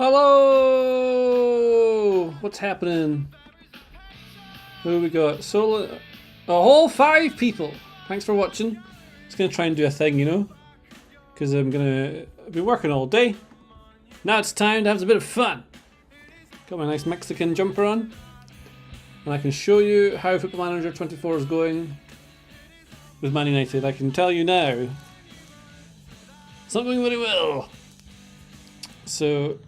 Hello! What's happening? Who we got? Solo. A whole 5 people! Thanks for watching. Just gonna try and do a thing, you know? Because I've been working all day. Now it's time to have a bit of fun. Got my nice Mexican jumper on. And I can show you how Football Manager 24 is going with Man United. I can tell you now. It's not going very well. So,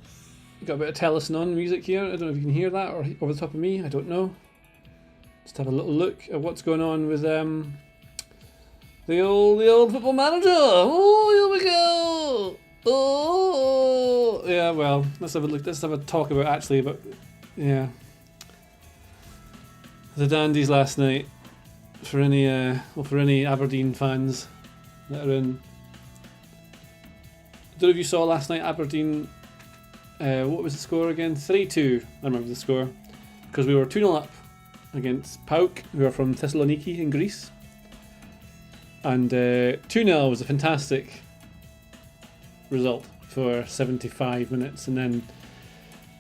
got a bit of Tellison on music here. I don't know if you can hear that or over the top of me. I don't know. Just have a little look at what's going on with the old Football Manager. Oh, here we go. Oh, yeah. Well, let's have a look. Let's have a talk about yeah, the dandies last night. For any Aberdeen fans that are in. I don't know if you saw last night Aberdeen. What was the score again? 3-2. I remember the score because we were 2-0 up against PAOK, who are from Thessaloniki in Greece, and 2-0 was a fantastic result for 75 minutes, and then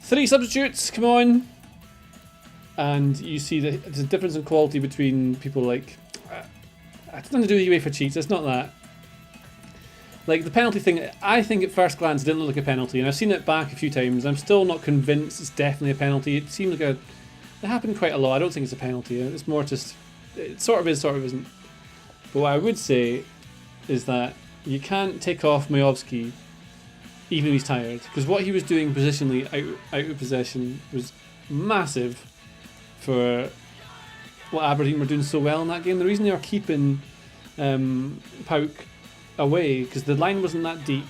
3 substitutes come on, and you see there's a difference in quality between people like. It's nothing to do with UEFA cheats. It's not that. Like the penalty thing, I think at first glance it didn't look like a penalty, and I've seen it back a few times. I'm still not convinced it's definitely a penalty. It seems like it happened quite a lot. I don't think it's a penalty. It's more just, it sort of is, sort of isn't. But what I would say is that you can't take off Majowski even if he's tired, because what he was doing positionally out of possession was massive for what Aberdeen were doing so well in that game. The reason they were keeping PAOK away because the line wasn't that deep,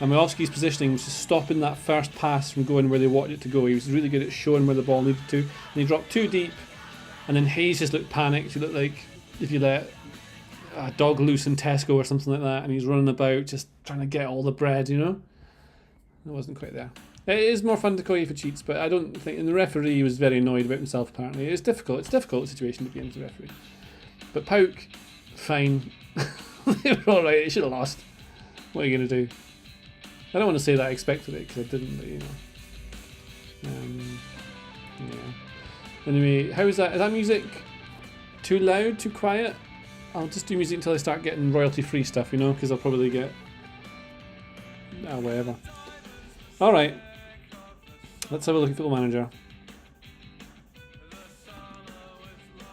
and Majowski's positioning was just stopping that first pass from going where they wanted it to go. He was really good at showing where the ball needed to, and he dropped too deep, and then Hayes just looked panicked. He looked like if you let a dog loose in Tesco or something like that, and he's running about just trying to get all the bread, you know. It wasn't quite there. It is more fun to call you for cheats, but I don't think. And the referee was very annoyed about himself. Apparently, it's difficult. It's a difficult situation to be in as a referee. But PAOK, fine. They were all right. They should have lost. What are you gonna do? I don't want to say that I expected it because I didn't. But, you know. Yeah. Anyway, how is that? Is that music too loud? Too quiet? I'll just do music until I start getting royalty-free stuff. You know, because I'll probably get. Whatever. All right. Let's have a look at Football Manager.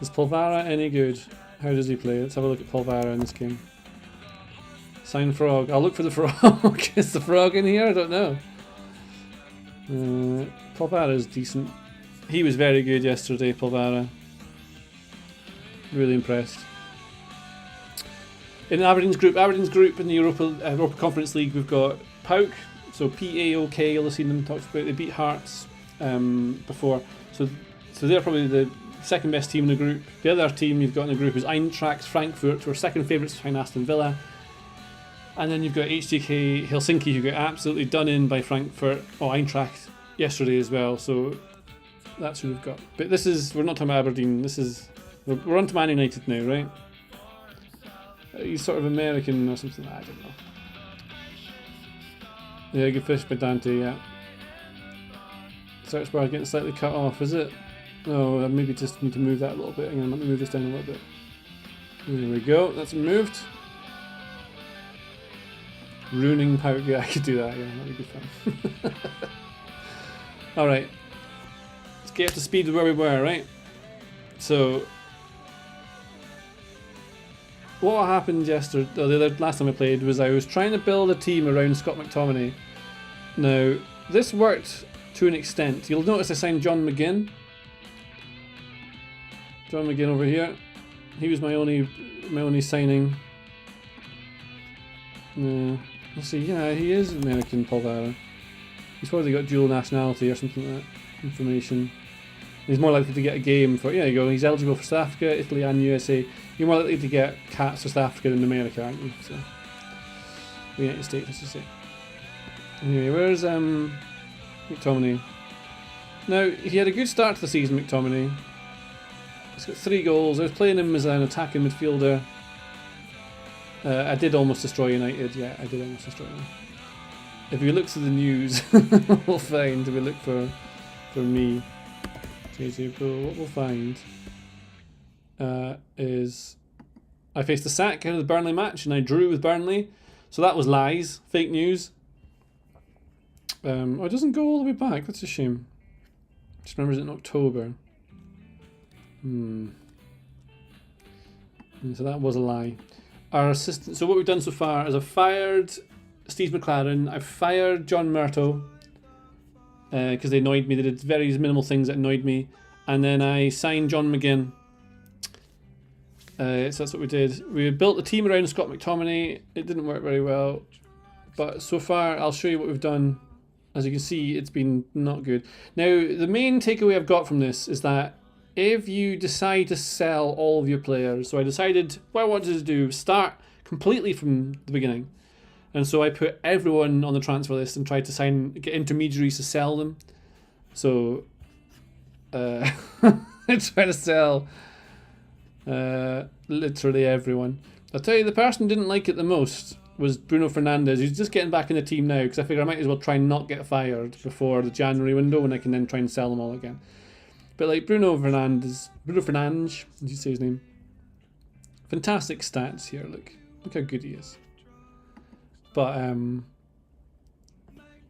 Is Polvara any good? How does he play? Let's have a look at Polvara in this game. Sign frog. I'll look for the frog. Is the frog in here? I don't know. Polvara is decent. He was very good yesterday, Polvara. Really impressed. In Aberdeen's group in the Europa Conference League, we've got PAOK. So PAOK, you'll have seen them talked about. They beat Hearts before. So they're probably the second best team in the group. The other team you've got in the group is Eintracht Frankfurt, who are second favourites behind Aston Villa. And then you've got HJK Helsinki, who got absolutely done in by Frankfurt, or Eintracht, yesterday as well. So that's who we've got. But we're not talking about Aberdeen. We're on to Man United now, right? He's sort of American or something, I don't know. Yeah, good fish by Dante, yeah. Search bar getting slightly cut off, is it? Oh, I maybe just need to move that a little bit. Hang on, let me move this down a little bit. There we go, that's moved. Ruining PAOK, yeah, I could do that, yeah, that'd be good fun. Alright. Let's get up to speed with where we were, right? So, what happened yesterday, last time I played, was I was trying to build a team around Scott McTominay. Now, this worked to an extent. You'll notice I signed John McGinn. John McGinn over here. He was my only signing. Let's see, yeah, he is American, Polvara. He's probably got dual nationality or something like that. Information. He's more likely to get a game for, yeah, you go, he's eligible for South Africa, Italy and USA. You're more likely to get caps for South Africa than America, aren't you? So, the United States, let's just say. Anyway, where's McTominay? Now, he had a good start to the season, McTominay. He's got 3 goals. I was playing him as an attacking midfielder. I did almost destroy United. Yeah, I did almost destroy them. If we look to the news, we'll find. If we look for me, JJ Pro, what we'll find is I faced a sack out of the Burnley match and I drew with Burnley. So that was lies, fake news. Oh, it doesn't go all the way back. That's a shame. Just remembers it in October. So that was a lie. Our assistant. So what we've done so far is I've fired Steve McLaren. I've fired John Murto because they annoyed me. They did very minimal things that annoyed me. And then I signed John McGinn. So that's what we did. We built a team around Scott McTominay. It didn't work very well. But so far, I'll show you what we've done. As you can see, it's been not good. Now, the main takeaway I've got from this is that if you decide to sell all of your players, so I decided what I wanted to do, start completely from the beginning. And so I put everyone on the transfer list and tried to get intermediaries to sell them. So I tried to sell literally everyone. I'll tell you, the person who didn't like it the most was Bruno Fernandes, who's just getting back in the team now because I figure I might as well try and not get fired before the January window when I can then try and sell them all again. But like Bruno Fernandes, did you say his name? Fantastic stats here, look how good he is. But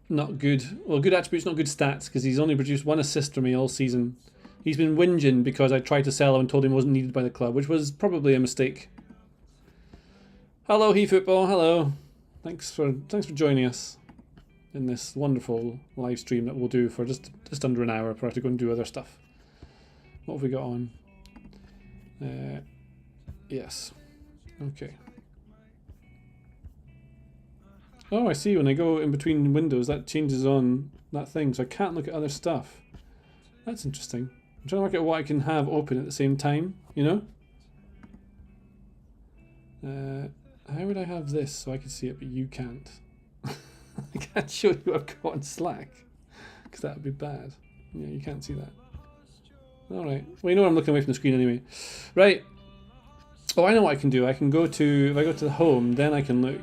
not good, well, good attributes, not good stats, because he's only produced 1 assist for me all season. He's been whinging because I tried to sell him and told him he wasn't needed by the club, which was probably a mistake. Hello, HeFootball. Hello. Thanks for joining us in this wonderful live stream that we'll do for just under an hour before I have to go and do other stuff. What have we got on? Yes. Okay. Oh, I see. When I go in between windows, that changes on that thing, so I can't look at other stuff. That's interesting. I'm trying to work out what I can have open at the same time, you know? How would I have this so I can see it, but you can't? I can't show you what I've got on Slack, because that would be bad. Yeah, you can't see that. Alright. Well, you know I'm looking away from the screen anyway. Right. Oh, I know what I can do. I can go to, if I go to the home, then I can look.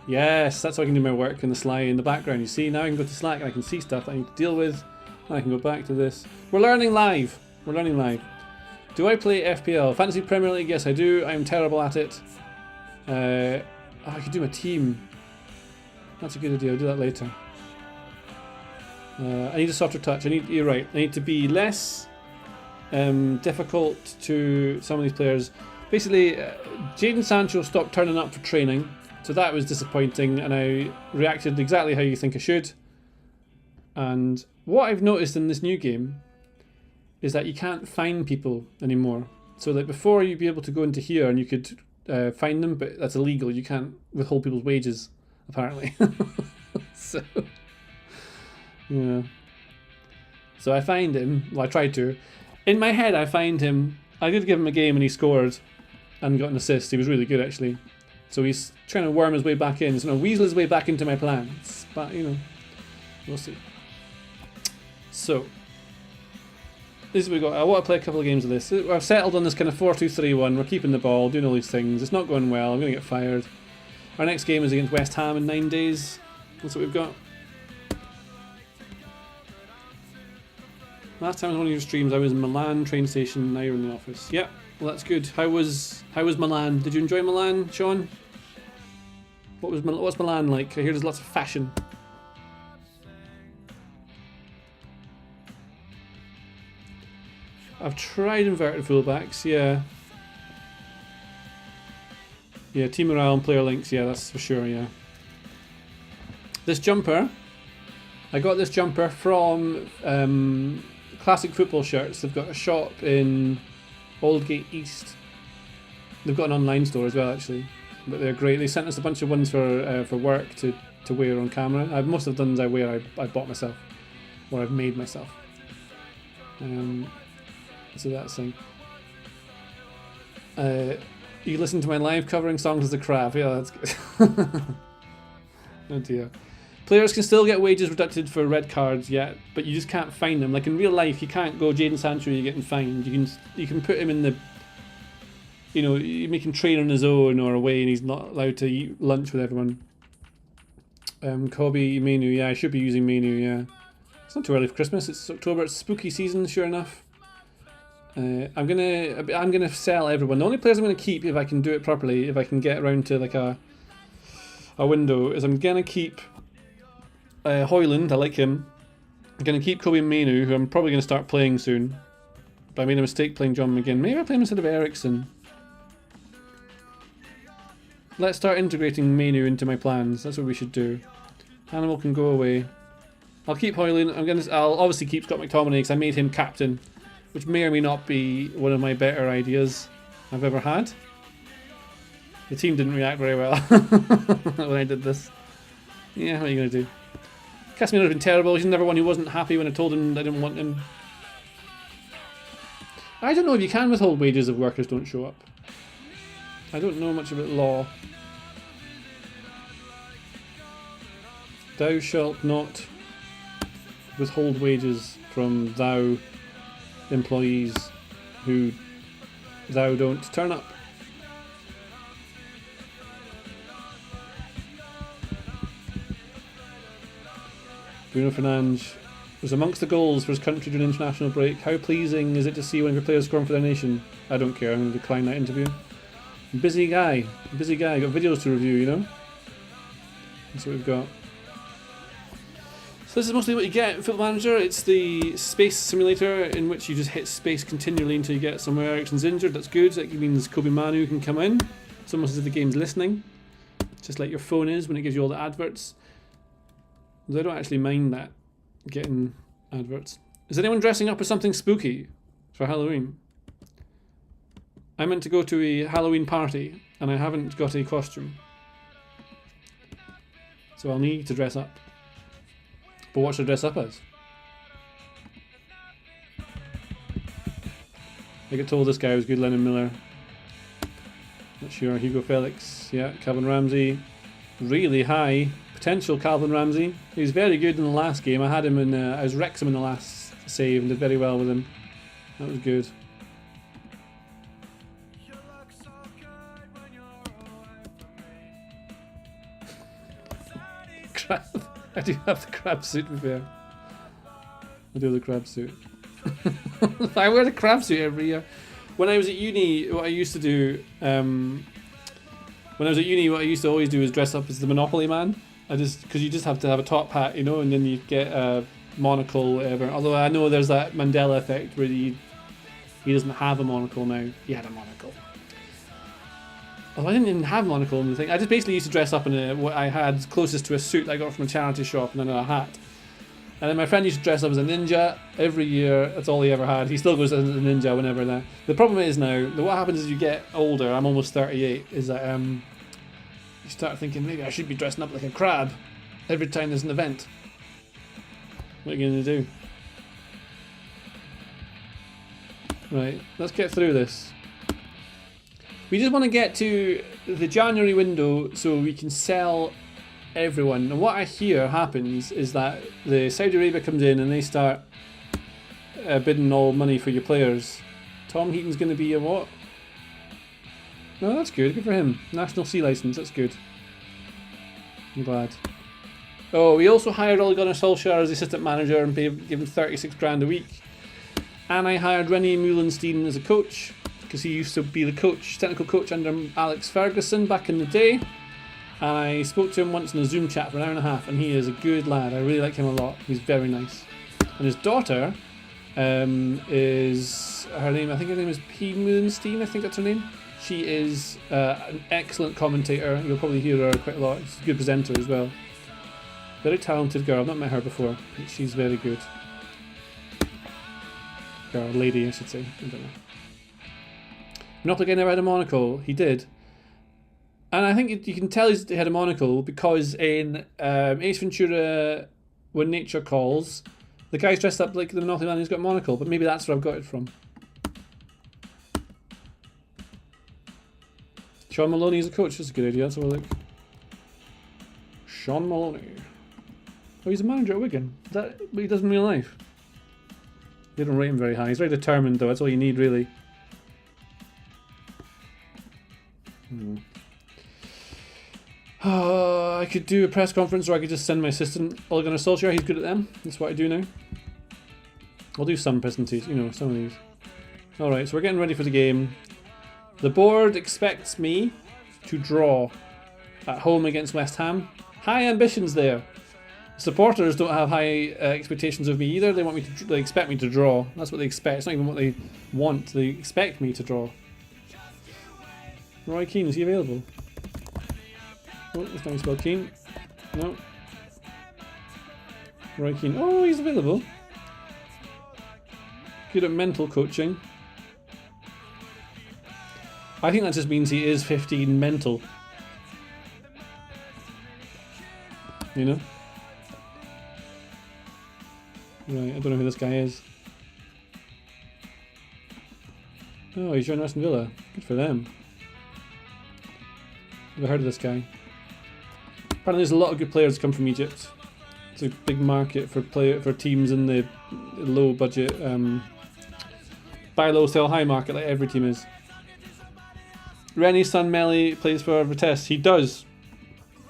Yes, that's how I can do my work in the slide in the background. You see, now I can go to Slack and I can see stuff that I need to deal with. And I can go back to this. We're learning live. We're learning live. Do I play FPL? Fantasy Premier League? Yes, I do. I'm terrible at it. I could do my team. That's a good idea. I'll do that later. I need a softer touch. You're right. I need to be less difficult to some of these players. Basically, Jadon Sancho stopped turning up for training, so that was disappointing, and I reacted exactly how you think I should. And what I've noticed in this new game is that you can't find people anymore. So that before you'd be able to go into here and you could find them, but that's illegal. You can't withhold people's wages, apparently. So, yeah. So I find him. Well, I tried to. In my head, I find him. I did give him a game and he scored and got an assist. He was really good, actually. So he's trying to worm his way back in. He's going to weasel his way back into my plans. But, you know, we'll see. So, this is what we got. I want to play a couple of games of this. I've settled on this kind of 4-2-3-1. We're keeping the ball, doing all these things. It's not going well. I'm going to get fired. Our next game is against West Ham in 9 days. That's what we've got. Last time I was on one of your streams, I was in Milan train station. Now you're in the office. Yep. Well, that's good. How was Milan? Did you enjoy Milan, Sean? What's Milan like? I hear there's lots of fashion. I've tried inverted fullbacks, yeah. Yeah, team morale and player links, yeah, that's for sure, yeah. This jumper, I got this jumper from Classic Football Shirts. They've got a shop in Aldgate East. They've got an online store as well, actually. But they're great. They sent us a bunch of ones for work to wear on camera. Most of the ones I wear, I bought myself, or I've made myself. So that's thing. You listen to my live covering songs as a crap. Yeah, that's good. Oh dear. Players can still get wages reducted for red cards yet, but you just can't find them. Like in real life, you can't go Jadon Sancho, you're getting fined. You can put him in the, you know, you make him train on his own or away, and he's not allowed to eat lunch with everyone. Kobe, Mainu, yeah, I should be using Mainu, yeah. It's not too early for Christmas, it's October, it's spooky season, sure enough. I'm gonna sell everyone. The only players I'm gonna keep, if I can do it properly, if I can get around to like a window, is I'm gonna keep Hoyland, I like him. I'm gonna keep Kobe Mainu, who I'm probably gonna start playing soon. But I made a mistake playing John McGinn. Maybe I play him instead of Ericsson. Let's start integrating Mainu into my plans. That's what we should do. Hannibal can go away. I'll keep Hoyland. I'll obviously keep Scott McTominay because I made him captain, which may or may not be one of my better ideas I've ever had. The team didn't react very well when I did this. Yeah, what are you going to do? Casemiro has been terrible. He's another one who wasn't happy when I told him I didn't want him. I don't know if you can withhold wages if workers don't show up. I don't know much about law. Thou shalt not withhold wages from thou employees who thou don't turn up. Bruno Fernandes was amongst the goals for his country during international break. How pleasing is it to see one of your players scoring for their nation? I don't care, I'm going to decline that interview. Busy guy, got videos to review, you know? That's what we've got. So this is mostly what you get in Football Manager. It's the space simulator in which you just hit space continually until you get somewhere. Ericsson's injured, that's good. That means Kobe Manu can come in. It's almost as if the game's listening. Just like your phone is when it gives you all the adverts. I don't actually mind that, getting adverts. Is anyone dressing up as something spooky for Halloween? I meant to go to a Halloween party and I haven't got a costume. So I'll need to dress up. But what should I dress up as? I get told this guy was good, Lennon Miller. Not sure. Hugo Felix, yeah, Calvin Ramsey. Really high potential Calvin Ramsey. He was very good in the last game. I had him in, I was Wrexham in the last save and did very well with him. That was good. Crab. I do have the crab suit, to be fair. I do have the crab suit. I wear the crab suit every year. When I was at uni, what I used to do, when I was at uni, what I used to always do is dress up as the Monopoly man. Because you just have to have a top hat, you know, and then you get a monocle, whatever. Although I know there's that Mandela effect where he doesn't have a monocle now. He had a monocle. Although I didn't even have a monocle in the thing. I just basically used to dress up in what I had closest to a suit I got from a charity shop and then a hat. And then my friend used to dress up as a ninja every year. That's all he ever had. He still goes as a ninja whenever now. The problem is now, what happens as you get older, I'm almost 38, is that you start thinking maybe I should be dressing up like a crab every time there's an event. What are you going to do? Right, let's get through this. We just want to get to the January window so we can sell everyone. And what I hear happens is that the Saudi Arabia comes in and they start bidding all money for your players. Tom Heaton's going to be a what? No, that's good. Good for him. National C license. That's good. I'm glad. Oh, we also hired Ole Gunnar Solskjaer as assistant manager and gave him 36 grand a week. And I hired Rennie Meulenstein as a coach because he used to be the coach, technical coach under Alex Ferguson back in the day. And I spoke to him once in a Zoom chat for an hour and a half, and he is a good lad. I really like him a lot. He's very nice. And his daughter is her name. I think her name is P. Meulenstein. I think that's her name. She is an excellent commentator. You'll probably hear her quite a lot. She's a good presenter as well. Very talented girl. I've not met her before, but she's very good. Girl, lady, I should say. I don't know. Monopoly guy never had a monocle. He did. And I think you can tell he had a monocle because in Ace Ventura, When Nature Calls, the guy's dressed up like the Monopoly man who's got a monocle, but maybe that's where I've got it from. Sean Maloney as a coach, that's a good idea. Let's have a look. Sean Maloney. Oh, he's a manager at Wigan. Is that what he does in real life? They don't rate him very high. He's very determined, though. That's all you need, really. I could do a press conference, or I could just send my assistant Ole Gunnar Solskjaer. He's good at them. That's what I do now. I'll do some presentations, you know, some of these. Alright, so we're getting ready for the game. The board expects me to draw at home against West Ham. High ambitions there. Supporters don't have high expectations of me either. They want me to. They expect me to draw. That's what they expect. It's not even what they want. They expect me to draw. Roy Keane, is he available? Oh, that's not spelled Keane. No. Roy Keane. Oh, he's available. Good at mental coaching. I think that just means he is 15 mental. You know? Right, I don't know who this guy is. Oh, he's joined Aston Villa. Good for them. Never heard of this guy. Apparently there's a lot of good players come from Egypt. It's a big market for teams in the low budget, buy low, sell high market like every team is. Rennie's son Melly plays for Vitesse. He does.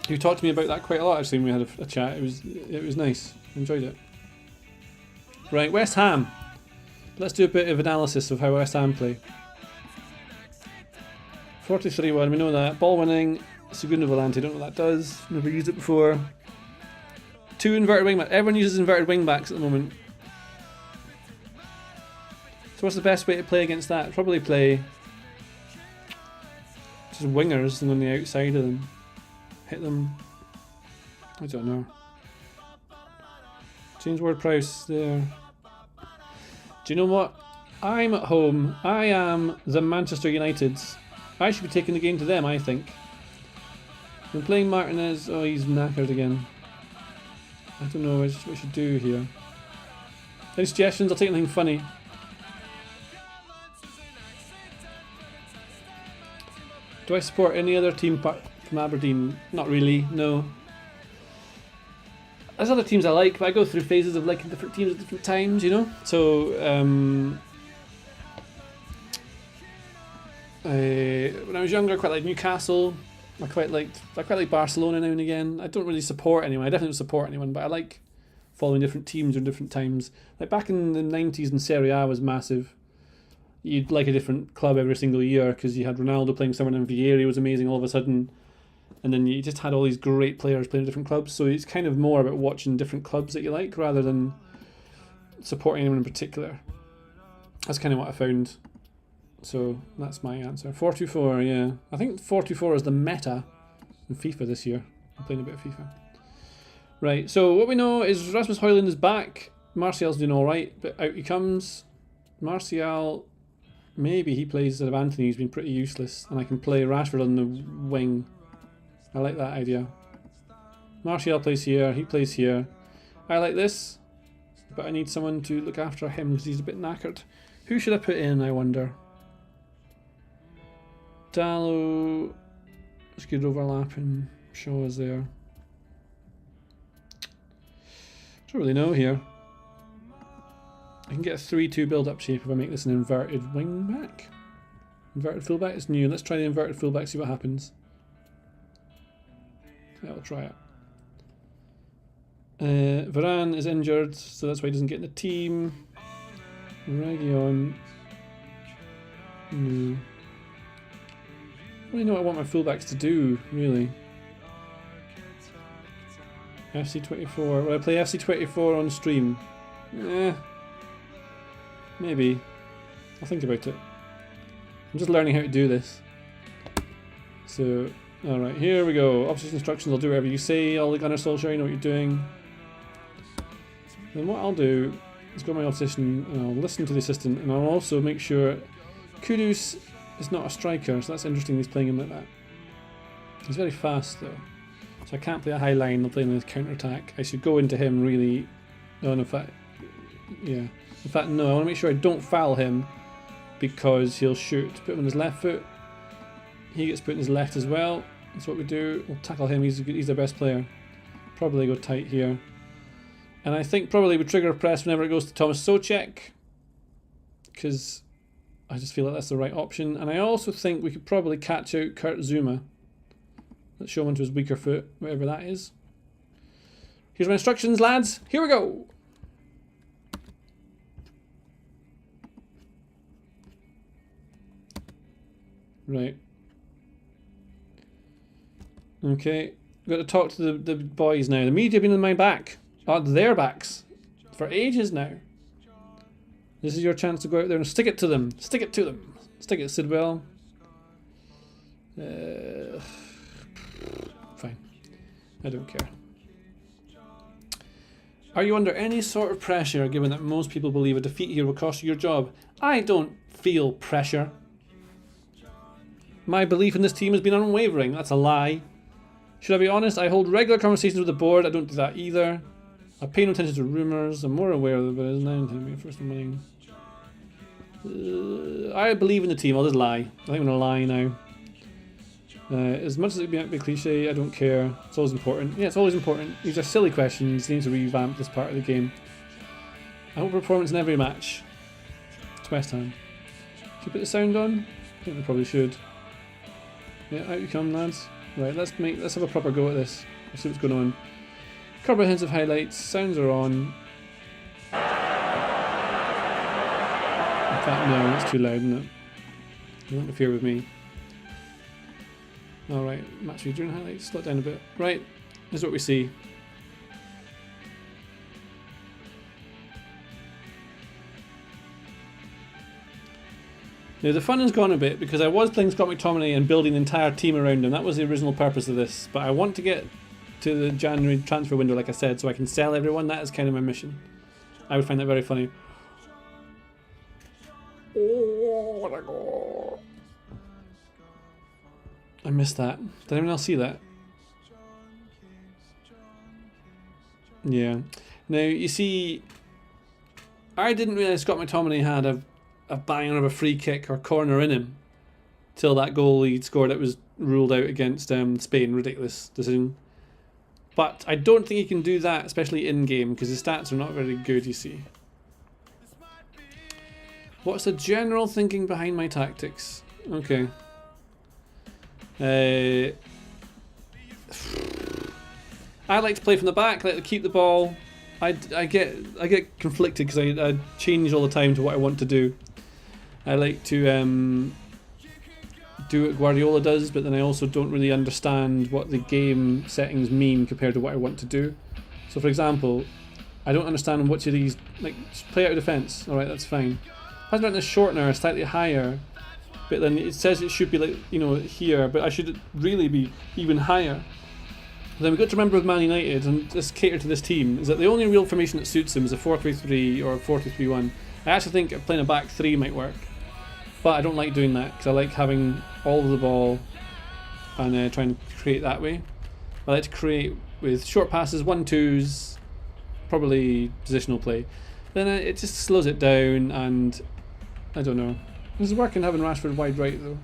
You talked to me about that quite a lot actually when we had a chat. It was nice. Enjoyed it. Right, West Ham. Let's do a bit of analysis of how West Ham play. 43-1, we know that. Ball winning, Segundo Volante, don't know what that does. Never used it before. 2 inverted wing backs. Everyone uses inverted wing backs at the moment. So what's the best way to play against that? Probably play just wingers and on the outside of them. Hit them. I don't know. James Ward-Prowse there. Do you know what? I'm at home. I am the Manchester Uniteds. I should be taking the game to them, I think. I'm playing Martinez. Oh, he's knackered again. I don't know what I should do here. Any suggestions? I'll take anything funny. Do I support any other team from Aberdeen? Not really, no. There's other teams I like, but I go through phases of liking different teams at different times, you know? So, when I was younger, I quite liked Newcastle. I quite like Barcelona now and again. I don't really support anyone. I definitely don't support anyone, but I like following different teams or different times. Like back in the 90s in Serie A was massive. You'd like a different club every single year because you had Ronaldo playing somewhere and Vieri was amazing all of a sudden. And then you just had all these great players playing in different clubs. So it's kind of more about watching different clubs that you like rather than supporting anyone in particular. That's kind of what I found. So that's my answer. 4-2-4, yeah. I think 4-2-4 is the meta in FIFA this year. I'm playing a bit of FIFA. Right, so what we know is Rasmus Højlund is back. Martial's doing alright, but out he comes. Martial, maybe he plays instead of Anthony, who's been pretty useless. And I can play Rashford on the wing. I like that idea. Martial plays here, he plays here. I like this, but I need someone to look after him because he's a bit knackered. Who should I put in, I wonder? Dallo, it's good overlapping. Shaw is there. Don't really know here. I can get a 3-2 build-up shape if I make this an inverted wing back. Inverted fullback is new. Let's try the inverted fullback, see what happens. Yeah, I'll try it. Varane is injured, so that's why he doesn't get in the team. Region. No. I don't really know what I want my fullbacks to do, really. FC24. Will I play FC24 on stream? Maybe. I'll think about it. I'm just learning how to do this. So, alright, here we go. Opposition instructions, I'll do whatever you say. Ole Gunnar Solskjaer, you know what you're doing. Then what I'll do is go to my opposition and I'll listen to the assistant and I'll also make sure Kudus is not a striker, so that's interesting he's playing him like that. He's very fast though. So I can't play a high line, I'll play him in his counter-attack. I should go into him really... No, in fact... Yeah. In fact, no, I want to make sure I don't foul him because he'll shoot. Put him on his left foot. He gets put in his left as well. That's what we do. We'll tackle him, he's the best player. Probably go tight here. And I think probably we trigger press whenever it goes to Thomas Souček because I just feel like that's the right option. And I also think we could probably catch out Kurt Zouma Let's show him onto his weaker foot, whatever that is. Here's my instructions, lads. Here we go. Right. Okay. Got to talk to the boys now. The media have been on my back. On their backs. For ages now. This is your chance to go out there and stick it to them. Stick it to them. Stick it, Sidwell. Fine. I don't care. Are you under any sort of pressure given that most people believe a defeat here will cost you your job? I don't feel pressure. My belief in this team has been unwavering. That's a lie. Should I be honest? I hold regular conversations with the board. I don't do that either. I pay no attention to rumours. I'm more aware of it, isn't I? First morning. I believe in the team. I'll just lie. I think I'm going to lie now. As much as it would be a cliche, I don't care. It's always important. Yeah, it's always important. These are silly questions. You need to revamp this part of the game. I hope performance in every match. It's West Ham. Should we put the sound on? I think we probably should. Yeah, out you come, lads. Right, let's have a proper go at this. Let's see what's going on. Comprehensive highlights. Sounds are on. In fact, no, that's too loud, isn't it? Don't interfere with me. Alright, match review during highlights. Slow it down a bit. Right, this is what we see. Now the fun has gone a bit because I was playing Scott McTominay and building the entire team around him. That was the original purpose of this. But I want to get to the January transfer window, like I said, so I can sell everyone. That is kind of my mission. I would find that very funny. Oh, what a goal. I missed that. Did anyone else see that? Yeah. Now, you see, I didn't realise Scott McTominay had a banger of a free kick or corner in him till that goal he scored that was ruled out against Spain. Ridiculous decision. But I don't think he can do that, especially in-game, because his stats are not very good, you see. What's the general thinking behind my tactics? Okay. I like to play from the back, I like to keep the ball. I get conflicted because I change all the time to what I want to do. I like to do what Guardiola does, but then I also don't really understand what the game settings mean compared to what I want to do. So for example, I don't understand which of these, like, just play out of defence, alright, that's fine. Pass back this shortener slightly higher, but then it says it should be, like, you know, here, but I should really be even higher. Then we've got to remember with Man United, and this cater to this team, is that the only real formation that suits them is a 4-3-3 or a 4-2-3-1. I actually think playing a back three might work, but I don't like doing that because I like having all of the ball and trying to create that way. I like to create with short passes, 1-2s, probably positional play. Then it just slows it down, and I don't know. This is working having Rashford wide right though.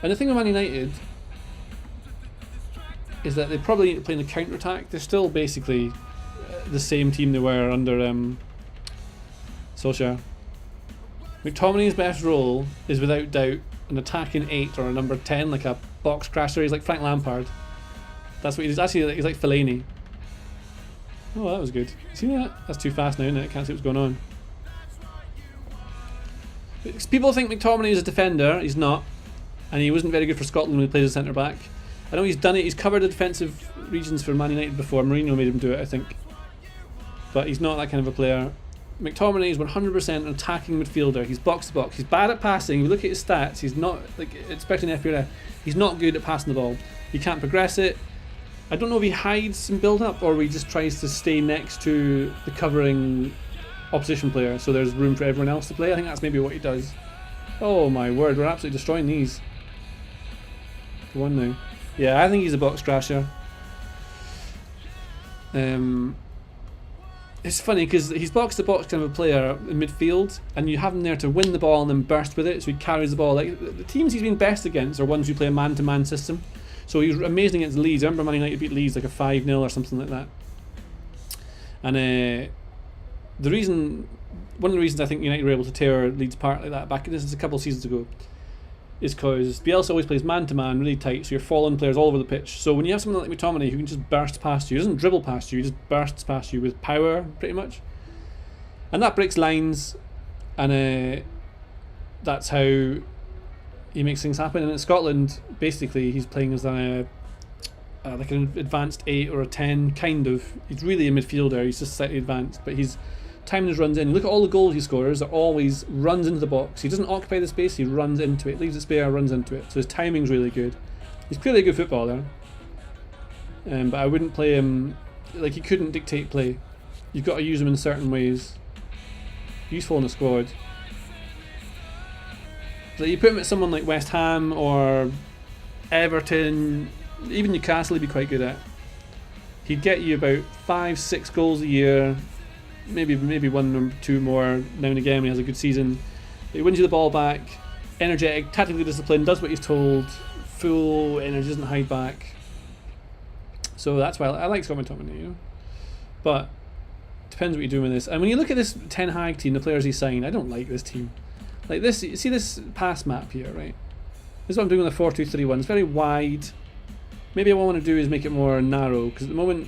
And the thing with Man United is that they probably need to play in the counter-attack. They're still basically the same team they were under Solskjaer. McTominay's best role is without doubt an attacking 8 or a number 10, like a box crasher. He's like Frank Lampard. That's what he is. Actually, he's like Fellaini. Oh, that was good. See that? That's too fast now, isn't it? I can't see what's going on. People think McTominay is a defender. He's not. And he wasn't very good for Scotland when he played as centre-back. I know he's done it. He's covered the defensive regions for Man United before. Mourinho made him do it, I think. But he's not that kind of a player. McTominay is 100% an attacking midfielder. He's box to box. He's bad at passing. If you look at his stats, he's not, like, especially in FPL, he's not good at passing the ball. He can't progress it. I don't know if he hides and build up, or he just tries to stay next to the covering opposition player, so there's room for everyone else to play. I think that's maybe what he does. Oh my word, we're absolutely destroying these. For one now. Yeah, I think he's a box crasher. It's funny because he's box to box kind of a player in midfield, and you have him there to win the ball and then burst with it, so he carries the ball. Like, the teams he's been best against are ones who play a man-to-man system. So he was amazing against Leeds. I remember Man United beat Leeds like a 5-0 or something like that. And one of the reasons I think United were able to tear Leeds apart like that, this is a couple of seasons ago, is because Bielsa always plays man-to-man, really tight, so you're following players all over the pitch. So when you have someone like McTominay who can just burst past you, he doesn't dribble past you, he just bursts past you with power, pretty much. And that breaks lines, and that's how he makes things happen. And in Scotland, basically, he's playing as like an advanced 8 or a 10, kind of. He's really a midfielder, he's just slightly advanced, but he's timing his runs in. Look at all the goals he scores, they're always runs into the box. He doesn't occupy the space, he runs into it, leaves it spare, runs into it. So his timing's really good. He's clearly a good footballer. But I wouldn't play him, like, he couldn't dictate play. You've got to use him in certain ways. Useful in a squad. So you put him at someone like West Ham or Everton, even Newcastle he'd be quite good at. He'd get you about 5-6 goals a year, maybe one or two more now and again when he has a good season. He wins you the ball back, energetic, tactically disciplined, does what he's told, full energy, doesn't hide back. So that's why I like Scott McTominay, you know. But depends what you're doing with this. And when you look at this Ten Hag team, the players he signed, I don't like this team. Like this, you see this pass map here, right? This is what I'm doing with the 4-2-3-1. It's very wide. Maybe what I want to do is make it more narrow, because at the moment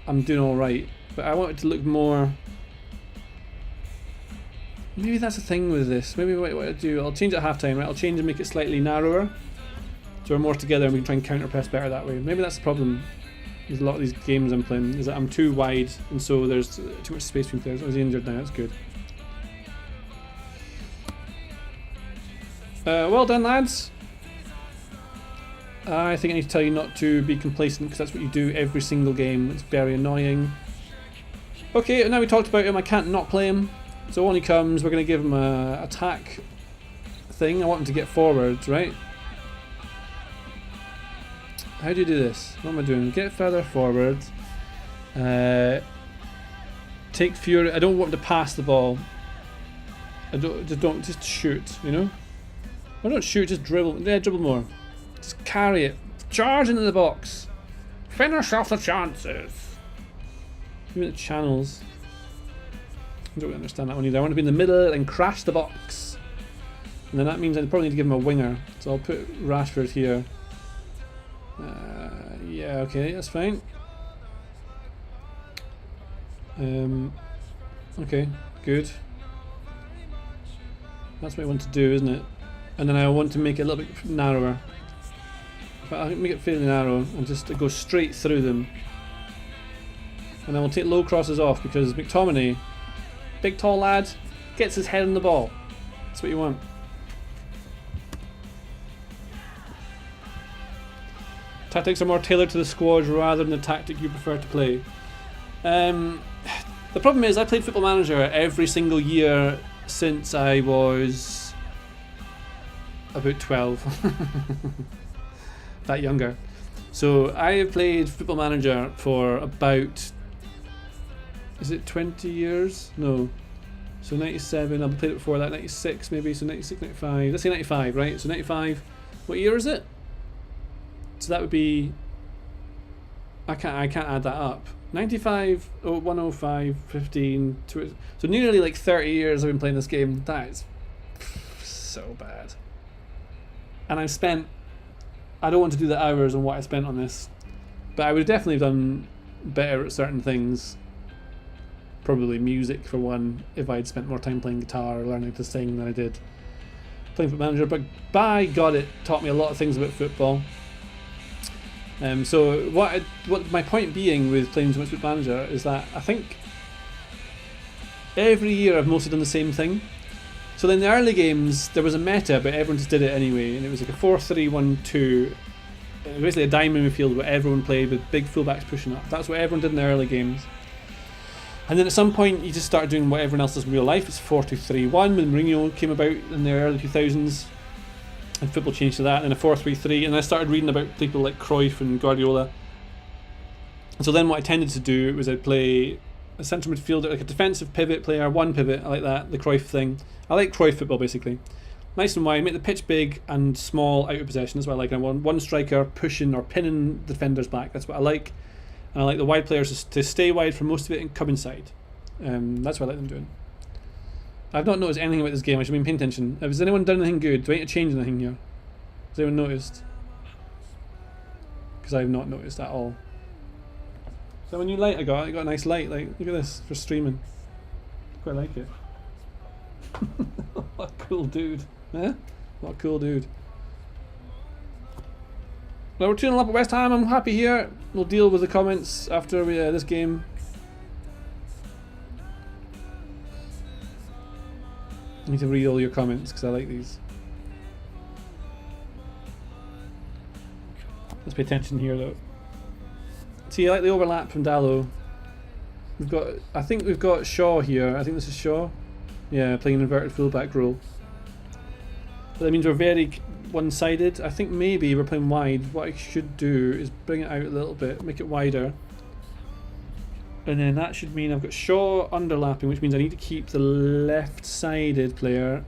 I'm doing alright. But I want it to look more... Maybe that's the thing with this. Maybe what I do, I'll change it at half time, right? I'll change and make it slightly narrower, so we're more together and we can try and counter press better that way. Maybe that's the problem with a lot of these games I'm playing, is that I'm too wide and so there's too much space between players. I was injured now, that's good. Well done, lads. I think I need to tell you not to be complacent, because that's what you do every single game. It's very annoying. Okay, now we talked about him, I can't not play him. So when he comes, we're going to give him a attack thing. I want him to get forward, right? How do you do this? What am I doing? Get further forward. Take Fury. I don't want him to pass the ball. Just shoot, you know? Or don't shoot, just dribble. Yeah, dribble more. Just carry it. Charge into the box. Finish off the chances. Even the channels. I don't really understand that one either. I want to be in the middle and crash the box. And then that means I probably need to give him a winger. So I'll put Rashford here. Yeah, okay, that's fine. Okay, good. That's what I want to do, isn't it? And then I want to make it a little bit narrower. But I'll make it fairly narrow and just go straight through them. And then we'll take low crosses off, because McTominay, big tall lad, gets his head on the ball. That's what you want. Tactics are more tailored to the squad rather than the tactic you prefer to play. The problem is I played Football Manager every single year since I was about 12. That younger. So I have played Football Manager for about, is it 20 years? No. So 97, I've played it before that, 96 maybe, so 96, 95. Let's say 95, right? So 95, what year is it? So that would be, I can't add that up. 95, 105, 15, so nearly like 30 years I've been playing this game. That is so bad. And I've spent, I don't want to do the hours on what I spent on this, but I would have definitely done better at certain things. Probably music for one, if I'd spent more time playing guitar or learning to sing than I did playing Football Manager. But by God, it taught me a lot of things about football. So what my point being with playing so much Football Manager is that I think every year I've mostly done the same thing. So in the early games there was a meta, but everyone just did it anyway, and it was like a 4-3-1-2. It was basically a diamond midfield where everyone played with big fullbacks pushing up. That's what everyone did in the early games. And then at some point you just start doing what everyone else does in real life. It's 4-2-3-1 when Mourinho came about in the early 2000s. And football changed to that, and a 4-3-3, and I started reading about people like Cruyff and Guardiola. And so then what I tended to do was I'd play a central midfielder, like a defensive pivot player, one pivot, I like that, the Cruyff thing. I like Cruyff football basically. Nice and wide, make the pitch big and small out of possession, that's what I like. I want one striker pushing or pinning the defenders back, that's what I like. And I like the wide players to stay wide for most of it and come inside. That's what I like them doing. I've not noticed anything about this game. I should be paying attention. Has anyone done anything good? Do I need to change anything here? Has anyone noticed? Because I've not noticed at all. Is that a new light I got? I got a nice light. Like, look at this for streaming. Quite like it. What a cool dude. Eh? What a cool dude. Well, we're 2-0 up at West Ham. I'm happy here. We'll deal with the comments after this game. I need to read all your comments because I like these. Let's pay attention here though. See, I like the overlap from Dallo. We've got, I think we've got Shaw here. I think this is Shaw. Yeah, playing an inverted fullback role. But that means we're very one-sided. I think maybe we're playing wide. What I should do is bring it out a little bit, make it wider. And then that should mean I've got Shaw underlapping, which means I need to keep the left-sided player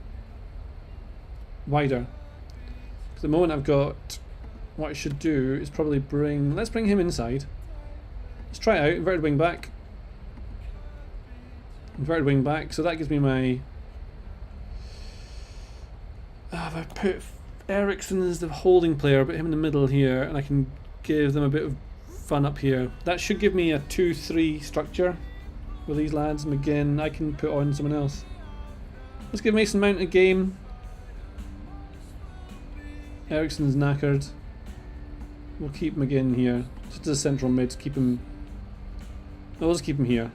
wider. At the moment I've got, what I should do is probably bring, let's bring him inside. Let's try it out, inverted wing back. Inverted wing back, so that gives me my... if I put Ericsson as the holding player, put him in the middle here, and I can give them a bit of fun up here. That should give me a 2-3 structure with these lads. McGinn, I can put on someone else. Let's give Mason Mount a game. Ericsson's knackered. We'll keep McGinn here. Just as a central mid, keep him... No, let's keep him here.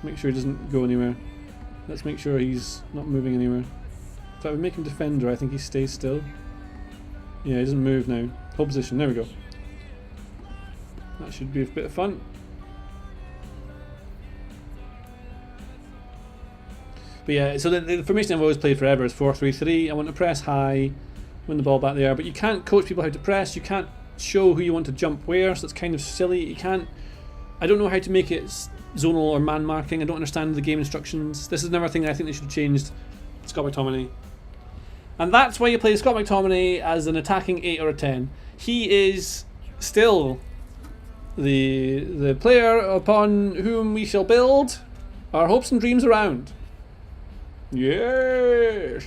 Make sure he doesn't go anywhere. Let's make sure he's not moving anywhere. If I would make him defender, I think he stays still. Yeah, he doesn't move now. Hold position, there we go. That should be a bit of fun. But yeah, so the formation I've always played forever is 4-3-3. I want to press high, win the ball back there, but you can't coach people how to press. You can't show who you want to jump where, so it's kind of silly. You can't... I don't know how to make it zonal or man marking. I don't understand the game instructions. This is another thing that I think they should have changed. Scott McTominay. And that's why you play Scott McTominay as an attacking 8 or a 10. He is still the player upon whom we shall build our hopes and dreams around. Yes!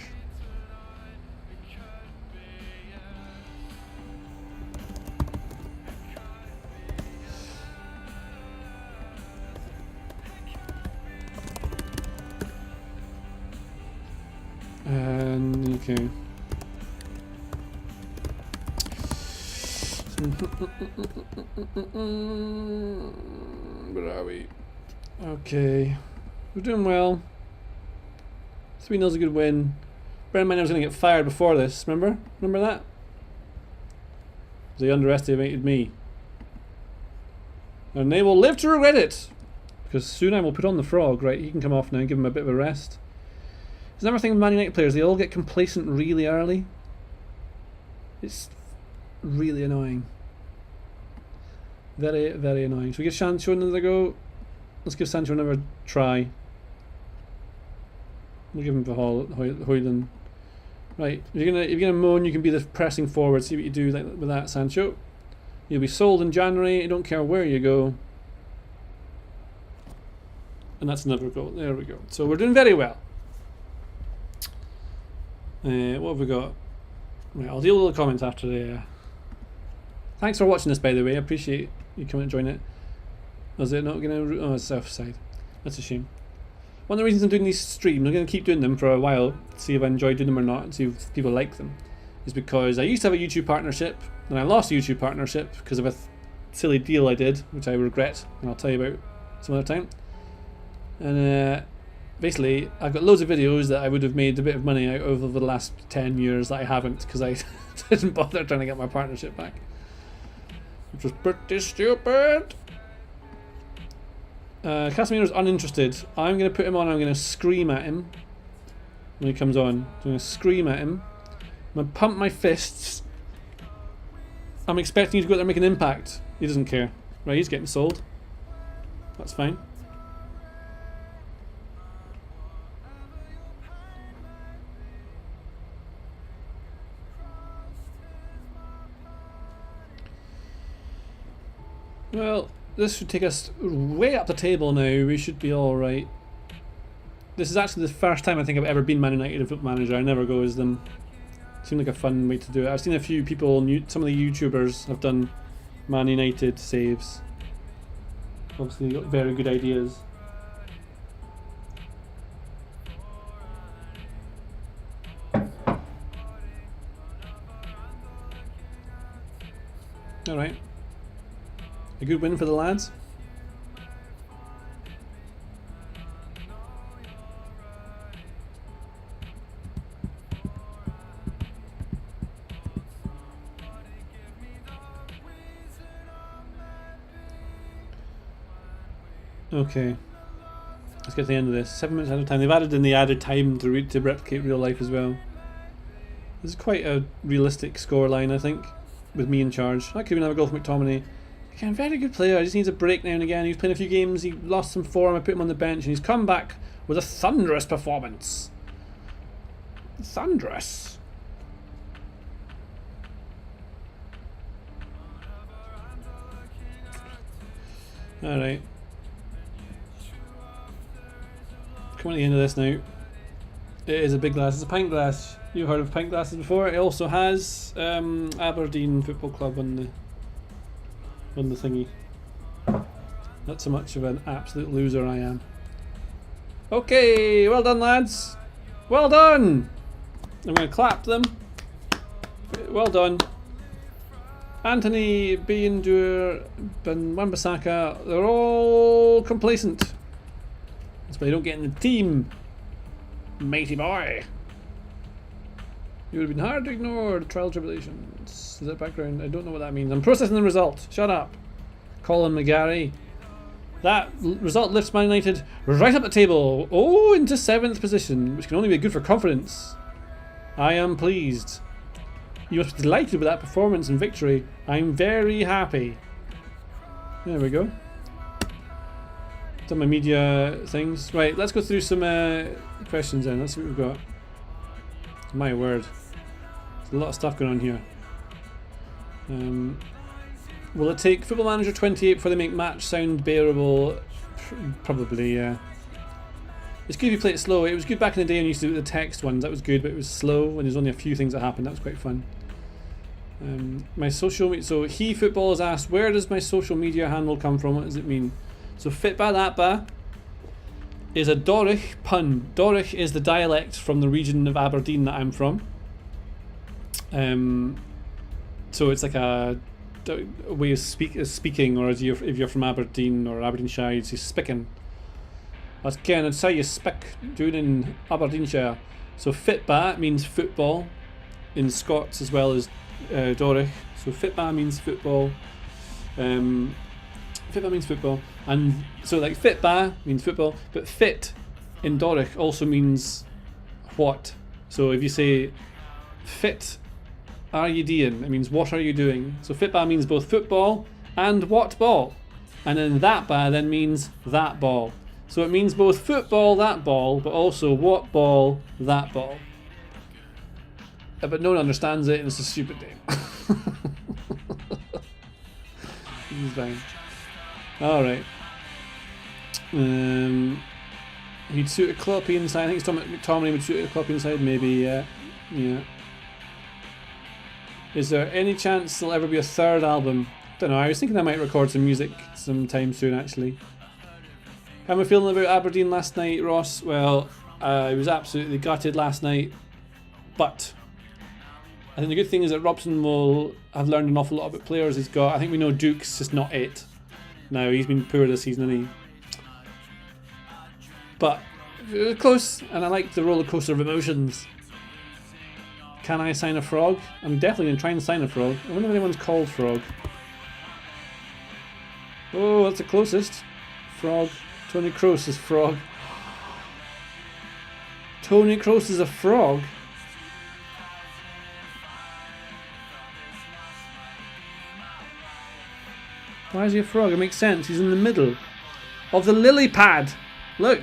And okay. Where are we? Okay, we're doing well. 3-0's a good win. Bear in mind I was going to get fired before this. Remember? Remember that? They underestimated me, and they will live to regret it. Because soon I will put on the frog. Right, he can come off now and give him a bit of a rest. There's another thing with Man United players, they all get complacent really early. It's really annoying. Very, very annoying. Should we give Sancho another go? Let's give Sancho another try. We'll give him for Højlund. Right, if you're gonna moan, you can be the pressing forward. See what you do with that, Sancho. You'll be sold in January. I don't care where you go. And that's another goal. There we go. So we're doing very well. What have we got? Right, I'll deal with the comments after the... Thanks for watching this, by the way. I appreciate you coming and join it. Was it not going to... Oh, it's south side. That's a shame. One of the reasons I'm doing these streams, I'm going to keep doing them for a while, see if I enjoy doing them or not, and see if people like them, is because I used to have a YouTube partnership, and I lost a YouTube partnership because of a silly deal I did, which I regret, and I'll tell you about some other time. And basically, I've got loads of videos that I would have made a bit of money out of over the last 10 years that I haven't, because I didn't bother trying to get my partnership back. Which was pretty stupid. Casemiro's uninterested. I'm going to put him on, I'm going to scream at him when he comes on. I'm going to scream at him. I'm going to pump my fists. I'm expecting you to go out there and make an impact. He doesn't care. Right, he's getting sold. That's fine. Well, this should take us way up the table now. We should be alright. This is actually the first time I think I've ever been Man United in Football Manager. I never go as them. Seemed like a fun way to do it. I've seen a few people, some of the YouTubers have done Man United saves. Obviously, got very good ideas. Alright. A good win for the lads. Okay, let's get to the end of this. 7 minutes out of time. They've added in the added time to replicate real life as well. This is quite a realistic scoreline, I think, with me in charge. That could be another goal for McTominay. Again, very good player. He just needs a break now and again. He was playing a few games. He lost some form. I put him on the bench, and he's come back with a thunderous performance. Thunderous. All right. Coming to the end of this now. It is a big glass. It's a pint glass. You've heard of pint glasses before. It also has Aberdeen Football Club on the thingy. Not so much of an absolute loser I am. Okay, well done lads. Well done. I'm going to clap them. Well done. Anthony, Biendur, Wan-Bissaka, they're all complacent. That's why they don't get in the team. Matey boy. You would have been hard to ignore the trial tribulations. Is that background? I don't know what that means. I'm processing the result. Shut up. Colin McGarry. That result lifts Man United right up the table. Oh, into 7th position, which can only be good for confidence. I am pleased. You must be delighted with that performance and victory. I'm very happy. There we go. Done my media things. Right, let's go through some questions then. Let's see what we've got. My word. There's a lot of stuff going on here. Will it take Football Manager 28 before they make match sound bearable? Probably, yeah. It's good if you play it slow. It was good back in the day when you used to do the text ones. That was good, but it was slow when there's only a few things that happened. That was quite fun. My social media. So He Football has asked, where does my social media handle come from? What does it mean? So Fitba that ba is a Dorich pun. Dorich is the dialect from the region of Aberdeen that I'm from. So it's like a way of speaking, or if you're from Aberdeen or Aberdeenshire, you'd say spicken. That's Ken, it's how you speak doing in Aberdeenshire. So Fitba means football in Scots as well as Dorich. So Fitba means football. Fitba means football, and so like Fitba means football, but fit in Doric also means what. So if you say fit are you doing, it means what are you doing. So Fitba means both football and what ball, and then that ba then means that ball. So it means both football, that ball, but also what ball, that ball. But no one understands it, and it's a stupid name. This is fine. Alright. He'd suit a Kloppy inside. I think McTominay would suit a Kloppy inside, maybe, yeah. Yeah. Is there any chance there'll ever be a third album? Don't know, I was thinking I might record some music sometime soon, actually. How am I feeling about Aberdeen last night, Ross? Well, I was absolutely gutted last night, but I think the good thing is that Robson will have learned an awful lot about players he's got. I think we know Duke's just not it. Now, he's been poor this season, hasn't he? But it was close, and I like the roller coaster of emotions. Can I sign a frog? I'm definitely going to try and sign a frog. I wonder if anyone's called frog. Oh, that's the closest. Frog. Tony Kroos is frog. Tony Kroos is a frog? Why is he a frog? It makes sense. He's in the middle of the lily pad. Look.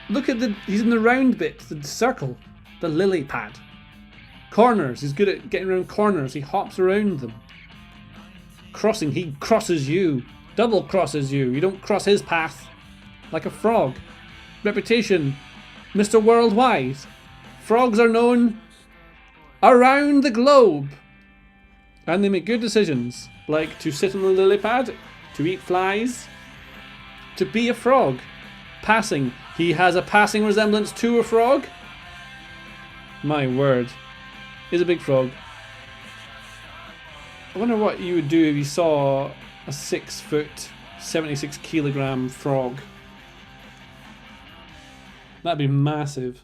Look at he's in the round bit, the circle. The lily pad. Corners. He's good at getting around corners. He hops around them. Crossing. He crosses you. Double crosses you. You don't cross his path. Like a frog. reputation, Mr. Worldwide. Frogs are known around the globe. And they make good decisions, like to sit on the lily pad, to eat flies, to be a frog. Passing. He has a passing resemblance to a frog. My word. He's a big frog. I wonder what you would do if you saw a 6 foot, 76 kilogram frog. That'd be massive.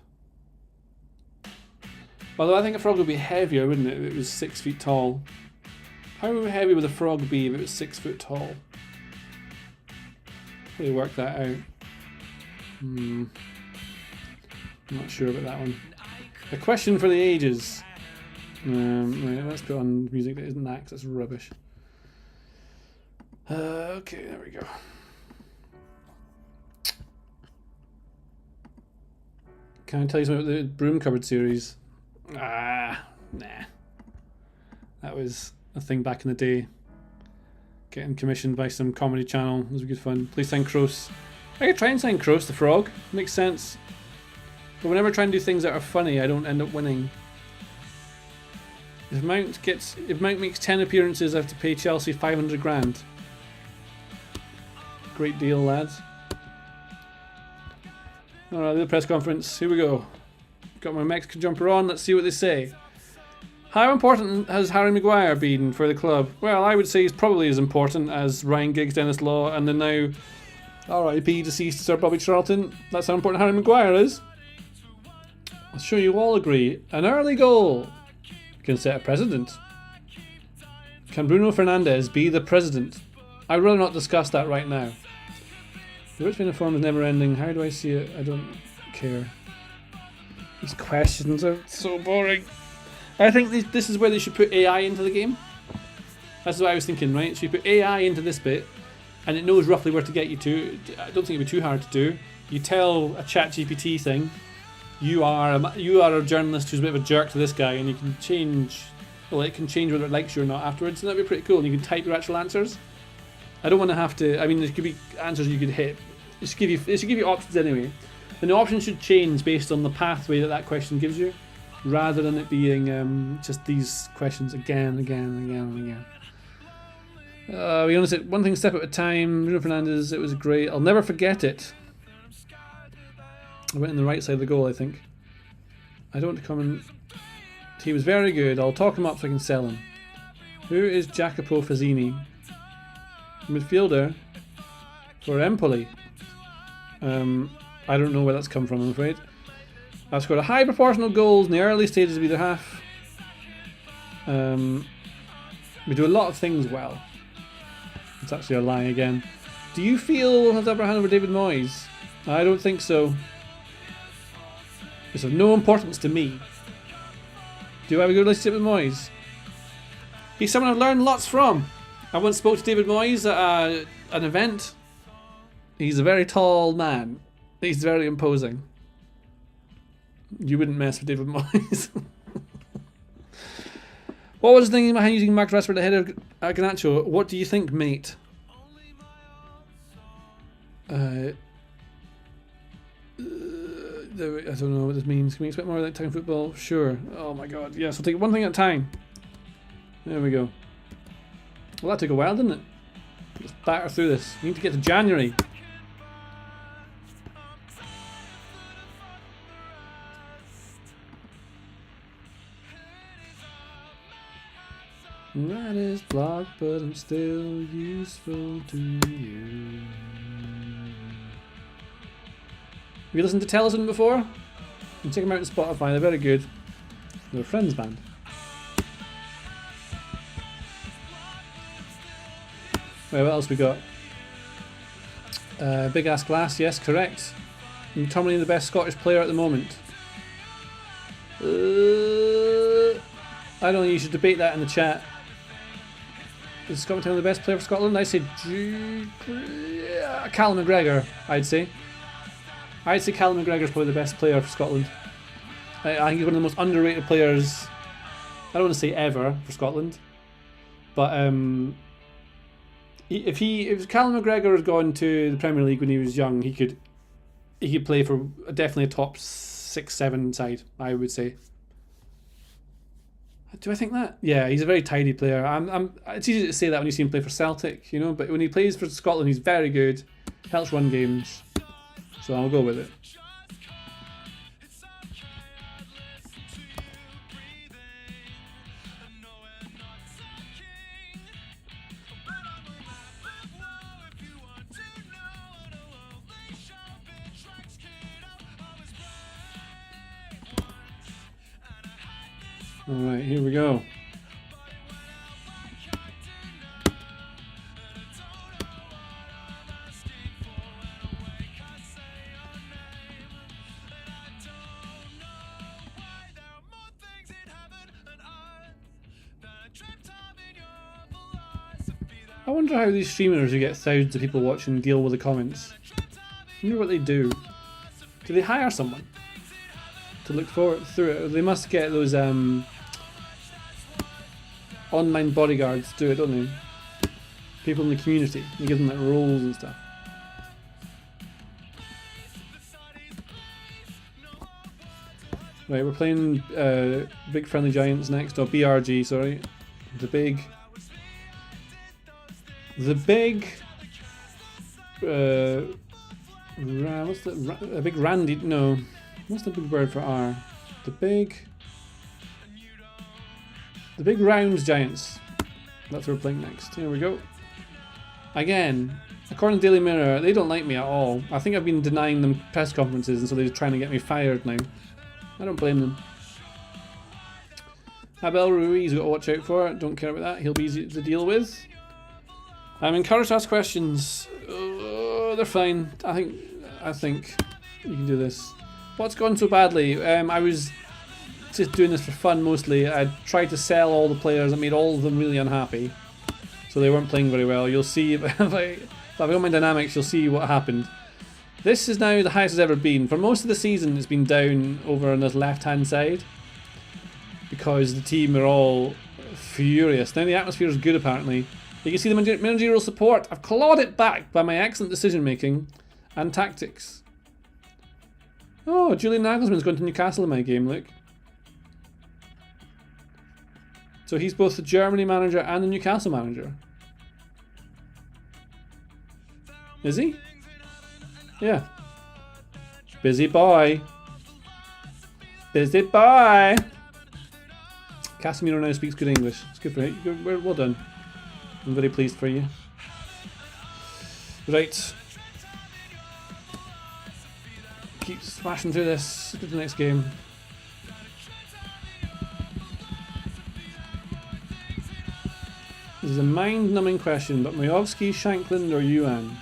Although I think a frog would be heavier, wouldn't it, if it was 6 feet tall? How heavy would a frog be if it was 6 foot tall? Really work that out. I'm not sure about that one. A question for the ages. Right, let's put on music that isn't that, because that's rubbish. Okay, there we go. Can I tell you something about the Broom Cupboard series? Nah. That was a thing back in the day. Getting commissioned by some comedy channel. It was good fun. Please sign Kroos. I could try and sign Kroos the frog. Makes sense. But whenever I try and do things that are funny, I don't end up winning. If Mount makes 10 appearances, I have to pay Chelsea 500 grand. Great deal, lads. Alright, the press conference. Here we go. Got my Mexican jumper on. Let's see what they say. How important has Harry Maguire been for the club? Well, I would say he's probably as important as Ryan Giggs, Dennis Law, and the now R.I.P. deceased Sir Bobby Charlton. That's how important Harry Maguire is. I'm sure you all agree. An early goal can set a precedent. Can Bruno Fernandes be the president? I'd rather not discuss that right now. The rich being form is never ending. How do I see it? I don't care. These questions are so boring. I think this is where they should put AI into the game. That's what I was thinking, right? So you put AI into this bit, and it knows roughly where to get you to. I don't think it'd be too hard to do. You tell a ChatGPT thing, you are a journalist who's a bit of a jerk to this guy, and you can change. Well, it can change whether it likes you or not afterwards, and that'd be pretty cool. And you can type your actual answers. I don't want to have to. I mean, there could be answers you could hit. It should give you options anyway, and the options should change based on the pathway that question gives you, rather than it being just these questions again and again and again and again. We only said one thing step at a time. Bruno Fernandes, it was great. I'll never forget it. I went in the right side of the goal, I think. I don't want to comment. He was very good. I'll talk him up so I can sell him. Who is Jacopo Fazzini? Midfielder for Empoli. I don't know where that's come from, I'm afraid. I've scored a high proportion of goals in the early stages of either half. We do a lot of things well. It's actually a lie again. Do you feel we'll have the upper hand over David Moyes? I don't think so. It's of no importance to me. Do I have a good relationship with Moyes? He's someone I've learned lots from. I once spoke to David Moyes at an event. He's a very tall man. He's very imposing. You wouldn't mess with David Moyes. What was the thinking behind using Mark Rashford ahead of Garnacho? What do you think, mate? I don't know what this means. Can we expect more of that time football? Sure. Oh my god. Yes, we'll take one thing at a time. There we go. Well, that took a while, didn't it? Let's batter through this. We need to get to January. That is blocked, but I'm still useful to you. Have you listened to Tellison before? You can check them out on Spotify, they're very good. They're a Friends band. Right, what else we got? Big Ass Glass, yes, correct. McTominay the best Scottish player at the moment. I don't know, you should debate that in the chat. Is Scott McTominay the best player for Scotland? I say Callum McGregor, I'd say. I'd say Callum McGregor's probably the best player for Scotland. I think he's one of the most underrated players, I don't want to say ever, for Scotland. But if Callum McGregor had gone to the Premier League when he was young, he could he could play for definitely a top 6-7 side, I would say. Do I think that? Yeah, he's a very tidy player. It's easy to say that when you see him play for Celtic, you know, but when he plays for Scotland, he's very good. Helps run games. So I'll go with it. Alright, here we go. I wonder how these streamers who get thousands of people watching deal with the comments. I wonder what they do. Do they hire someone to look through it? They must get those online bodyguards do it, don't they? People in the community. They give them like roles and stuff. Right, we're playing Big Friendly Giants next, or BRG, sorry. The big what's the a big Randy? No, what's the big word for R? The big round Giants. That's what we're playing next. Here we go. Again, according to Daily Mirror, they don't like me at all. I think I've been denying them press conferences, and so they're trying to get me fired now. I don't blame them. Abel Ruiz, got to watch out for. Don't care about that. He'll be easy to deal with. I'm encouraged to ask questions. They're fine. I think you can do this. What's gone so badly? I was just doing this for fun mostly. I tried to sell all the players. I made all of them really unhappy, so they weren't playing very well. You'll see if I go on my dynamics, you'll see what happened. This is now the highest it's ever been. For most of the season, it's been down over on the left-hand side because the team are all furious. Now the atmosphere is good apparently. You can see the managerial support. I've clawed it back by my excellent decision-making and tactics. Oh, Julian Nagelsmann's going to Newcastle in my game, look. So he's both the Germany manager and the Newcastle manager. Is he? Yeah. Busy boy. Busy boy. Casemiro now speaks good English. It's good for him. Well done. I'm very pleased for you. Right. Keep smashing through this. Get to the next game. This is a mind-numbing question, but Majowski, Shankland or Yuan?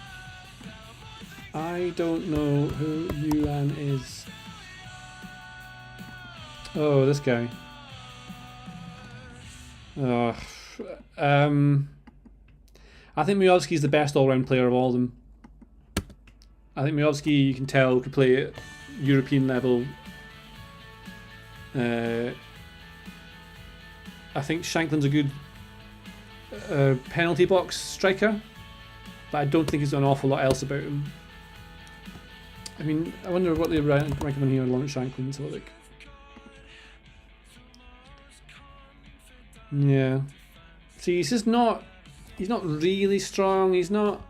I don't know who Yuan is. Oh, this guy. Oh, I think Majowski is the best all-round player of all of them. I think Majowski, you can tell, could play at European level. I think Shankland's a good penalty box striker, but I don't think he's got an awful lot else about him. I mean, I wonder what they recommend here on Shankland. So like, yeah. See, he's just not. He's not really strong. He's not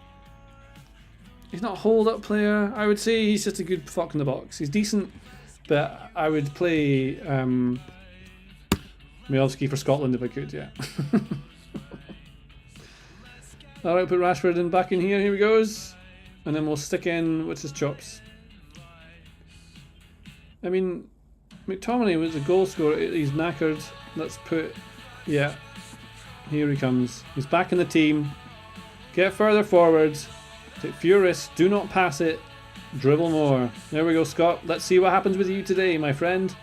a hold-up player. I would say he's just a good fuck in the box. He's decent, but I would play Majowski for Scotland if I could. Yeah. All right, put Rashford in back in here. Here he goes, and then we'll stick in what's his chops. I mean, McTominay was a goal scorer. He's knackered. Let's put, yeah. Here he comes. He's back in the team. Get further forward. Take fewer risks. Do not pass it. Dribble more. There we go, Scott. Let's see what happens with you today, my friend.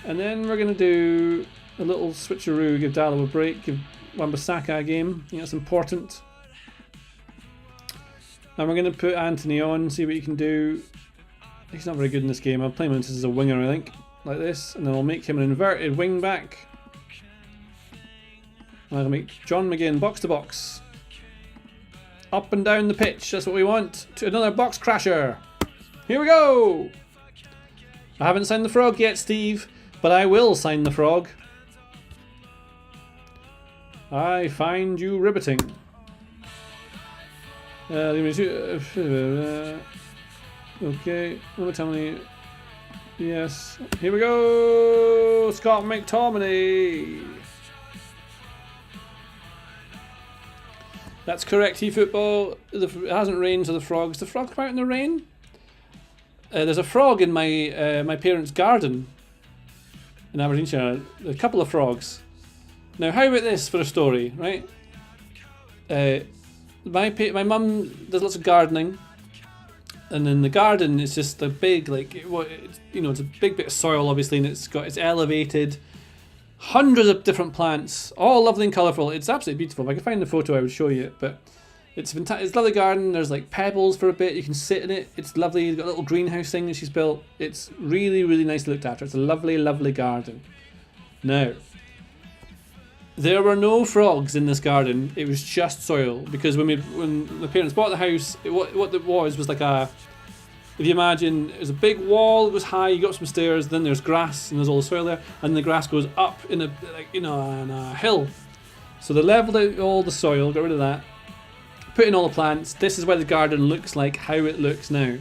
And then we're going to do a little switcheroo. Give Dallo a break. Give Wan-Bissaka a game. I think that's important. And we're going to put Anthony on. See what he can do. He's not very good in this game. I'll play him as a winger, I think. Like this. And then I'll make him an inverted wing back. I'll make John McGinn box to box. Up and down the pitch, that's what we want. To another box crasher. Here we go! I haven't signed the frog yet, Steve, but I will sign the frog. I find you riveting. Okay, tell me. Yes, here we go! Scott McTominay! That's correct, eFootball. It hasn't rained, so the frogs. The frogs come out in the rain? There's a frog in my my parents' garden in Aberdeenshire. A couple of frogs. Now, how about this for a story, right? My mum does lots of gardening, and in the garden it's just a big it's a big bit of soil, obviously, and it's elevated. Hundreds of different plants, all lovely and colourful. It's absolutely beautiful. If I could find the photo, I would show you it. But it's fantastic. It's a lovely garden. There's like pebbles for a bit. You can sit in it. It's lovely. You've got a little greenhouse thing that she's built. It's really, really nice looked after. It's a lovely, lovely garden. Now, there were no frogs in this garden. It was just soil, because when the parents bought the house, what it was like a. If you imagine, it was a big wall, it was high, you go up some stairs, then there's grass, and there's all the soil there, and the grass goes up in a hill. So they leveled out all the soil, got rid of that, put in all the plants. This is why the garden looks like how it looks now.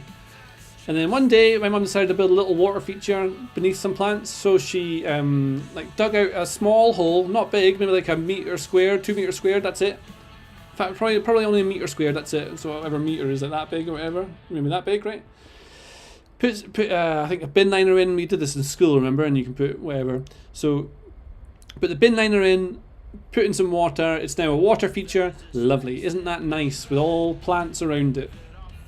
And then one day, my mum decided to build a little water feature beneath some plants, so she dug out a small hole, not big, maybe like a metre squared, 2 metres squared, that's it. In fact, probably only a metre squared, that's it. So whatever metre is, like that big or whatever, maybe that big, right? Put I think a bin liner in. We did this in school, remember? And you can put whatever. So put the bin liner in, put in some water. It's now a water feature. Lovely. Isn't that nice with all plants around it?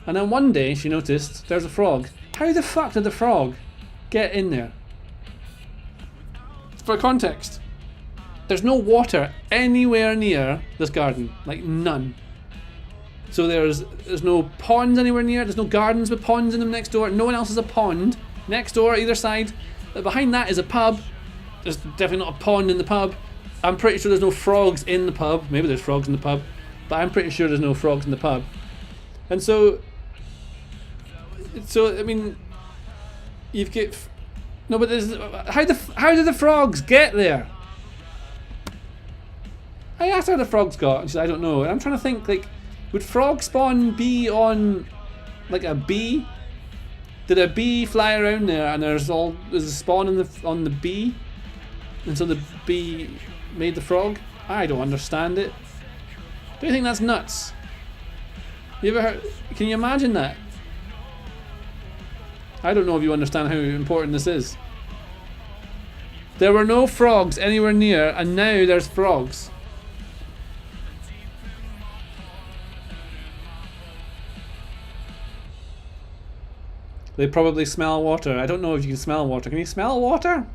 And then one day she noticed there's a frog. How the fuck did the frog get in there? For context, there's no water anywhere near this garden. Like none. So there's no ponds anywhere near. There's no gardens with ponds in them next door. No one else has a pond next door either side. Behind that is a pub. There's definitely not a pond in the pub. I'm pretty sure there's no frogs in the pub. Maybe there's frogs in the pub, but I'm pretty sure there's no frogs in the pub. And so I mean, you've got no, but there's how did the frogs get there? I asked how the frogs got, and she said I don't know. And I'm trying to think, like, would frog spawn be on like a bee? Did a bee fly around there and there's a spawn on the bee, and so the bee made the frog? I don't understand it. Do you think that's nuts? You ever heard? Can you imagine that? I don't know if you understand how important this is. There were no frogs anywhere near, and now there's frogs. They probably smell water. I don't know if you can smell water. Can you smell water?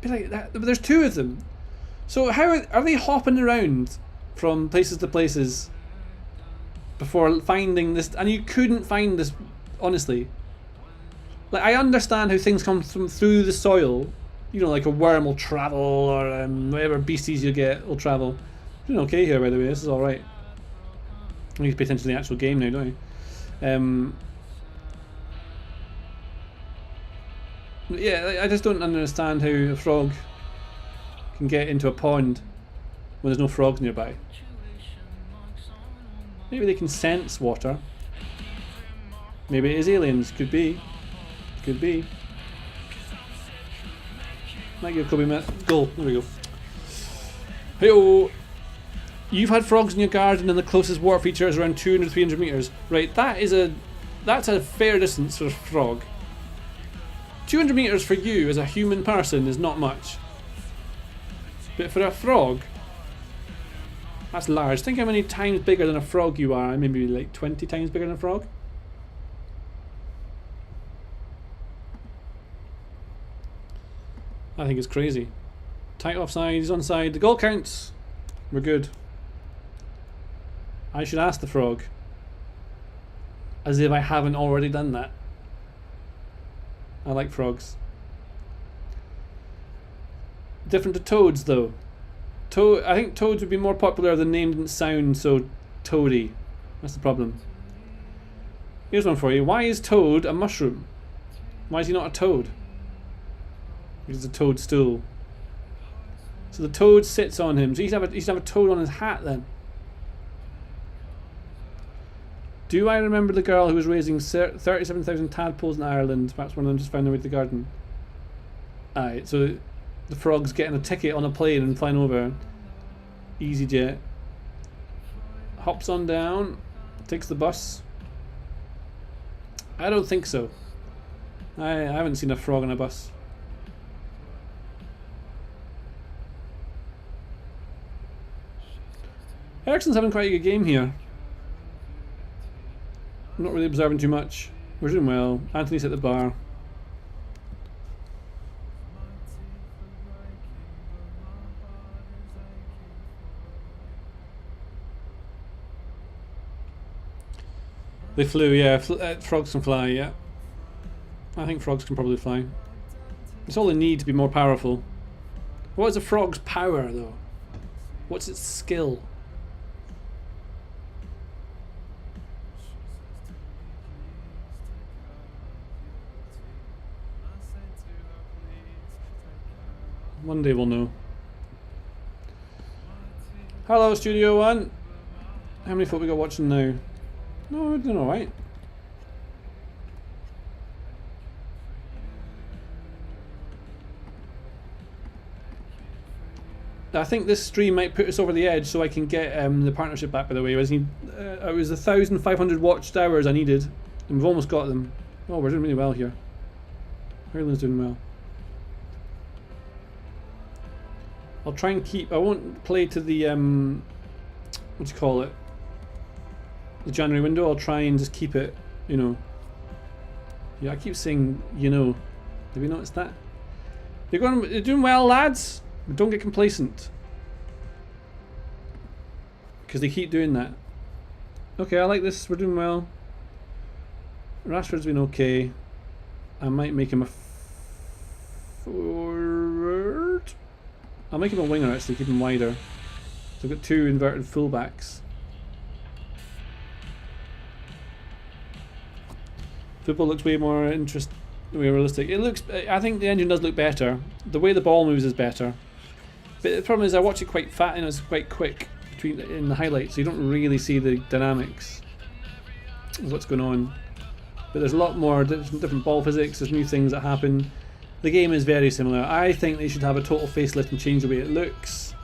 Be like that. But there's 2 of them. So how are they hopping around from places to places before finding this? And you couldn't find this, honestly. Like, I understand how things come through the soil. You know, like a worm will travel, or whatever beasties you get will travel. I'm doing okay here, by the way. This is all right. I need to pay attention to the actual game now, don't I? Yeah, I just don't understand how a frog can get into a pond when there's no frogs nearby. Maybe they can sense water. Maybe it is aliens. Could be. Could be. Might give Kobe a goal. There we go. Hey-oh. You've had frogs in your garden and the closest water feature is around 200-300 metres. Right, that's a fair distance for a frog. 200 metres for you as a human person is not much. But for a frog, that's large. Think how many times bigger than a frog you are. Maybe like 20 times bigger than a frog. I think it's crazy. Tight offside, he's onside. The goal counts. We're good. I should ask the frog. As if I haven't already done that. I like frogs. Different to toads, though. I think toads would be more popular if the name didn't sound so toady. That's the problem. Here's one for you. Why is Toad a mushroom? Why is he not a toad? Because it's a toadstool. So the toad sits on him. So he should have a toad on his hat then. Do I remember the girl who was raising 37,000 tadpoles in Ireland? Perhaps one of them just found their way to the garden. Alright, so the frog's getting a ticket on a plane and flying over. EasyJet. Hops on down. Takes the bus. I don't think so. I haven't seen a frog on a bus. Ericsson's having quite a good game here. I'm not really observing too much. We're doing well. Anthony's at the bar. They flew, yeah. Frogs can fly, yeah. I think frogs can probably fly. It's all they need to be more powerful. What is a frog's power, though? What's its skill? One day we'll know. Hello, Studio One. How many folk we got watching now? No, we're doing alright. I think this stream might put us over the edge so I can get the partnership back, by the way. It was 1,500 watched hours I needed, and we've almost got them. Oh, we're doing really well here. Ireland's doing well. I'll try and keep... I won't play to the... what do you call it? The January window. I'll try and just keep it, you know. Yeah, I keep saying, you know. Did we notice that? You're doing well, lads. But don't get complacent. Because they keep doing that. Okay, I like this. We're doing well. Rashford's been okay. I might make him a forward. I'll make him a winger, actually, keep him wider. So I've got two inverted fullbacks. Football looks way more way realistic. It looks. I think the engine does look better. The way the ball moves is better. But the problem is, I watch it quite fat, and it's quite quick in the highlights, so you don't really see the dynamics of what's going on. But there's a lot more different ball physics. There's new things that happen. The game is very similar. I think they should have a total facelift and change the way it looks.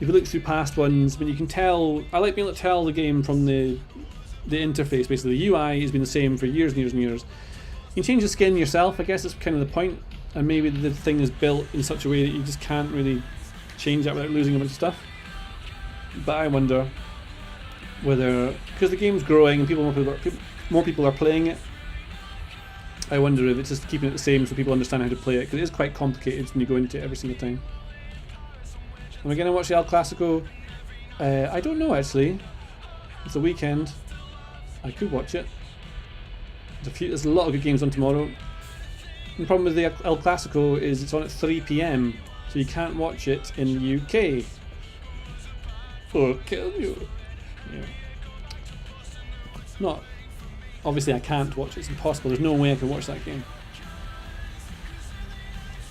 If you look through past ones, when you can tell, I like being able to tell the game from the interface. Basically, the UI has been the same for years and years and years. You can change the skin yourself. I guess that's kind of the point. And maybe the thing is built in such a way that you just can't really change that without losing a bunch of stuff. But I wonder whether, because the game's growing and more people are playing it, I wonder if it's just keeping it the same so people understand how to play it, because it is quite complicated when you go into it every single time. Am I going to watch the El Clasico? I don't know, actually. It's a weekend. I could watch it. There's a lot of good games on tomorrow. The problem with the El Clasico is it's on at 3 PM, so you can't watch it in the UK. Or kill you. Yeah. Not. Obviously, I can't watch it. It's impossible. There's no way I can watch that game.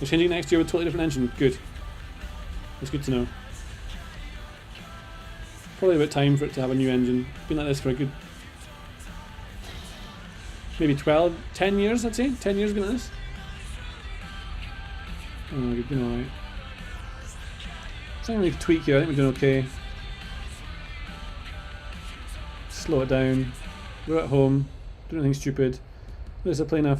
We're changing next year with a totally different engine. Good. It's good to know. Probably about time for it to have a new engine. It's been like this for a good... maybe 10 years, I'd say. 10 years been like this. Oh, we've been alright. Something we need to tweak here. I think we're doing okay. Slow it down. We're at home. Doing anything stupid. They're playing a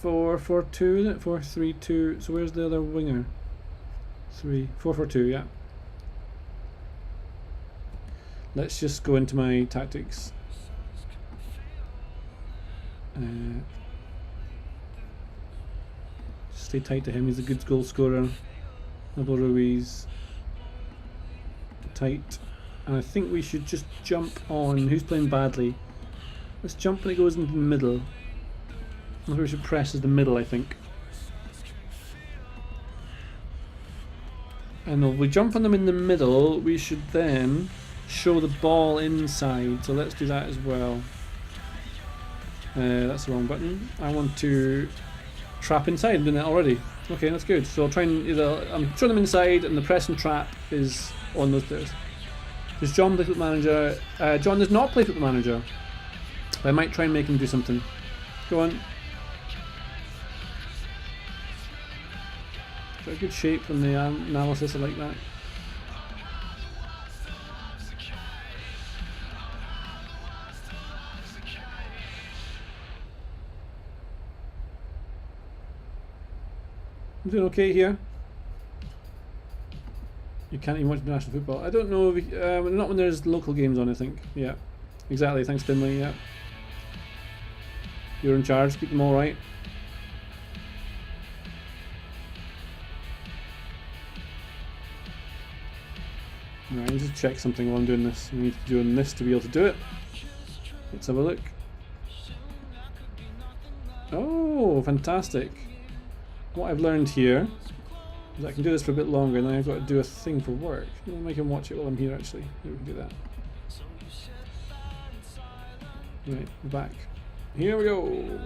4-4-2, isn't it? 4-3-2. So where's the other winger? 4-4-2, yeah. Let's just go into my tactics. Stay tight to him. He's a good goal scorer. Double Ruiz. Tight. And I think we should just jump on. Who's playing badly? Let's jump when it goes into the middle. I think we should press as the middle, I think. And if we jump on them in the middle, we should then show the ball inside. So let's do that as well. That's the wrong button. I want to trap inside. I'm doing that already. Okay, that's good. So I'll try and either I'm showing them inside, and the press and trap is on those players. Does John play Football Manager? John does not play Football Manager. But I might try and make him do something. Go on. Got a good shape from the analysis. I like that. I'm doing okay here. You can't even watch international football. I don't know if not when there's local games on, I think. Yeah, exactly. Thanks, Dinley. Yeah, you're in charge. Keep them all right. Alright, I'll just check something while I'm doing this. I need to be doing this to be able to do it. Let's have a look. Oh, fantastic. What I've learned here is I can do this for a bit longer, and then I've got to do a thing for work. Maybe I can watch it while I'm here actually. Maybe we can do that. Right, we're back. Here we go!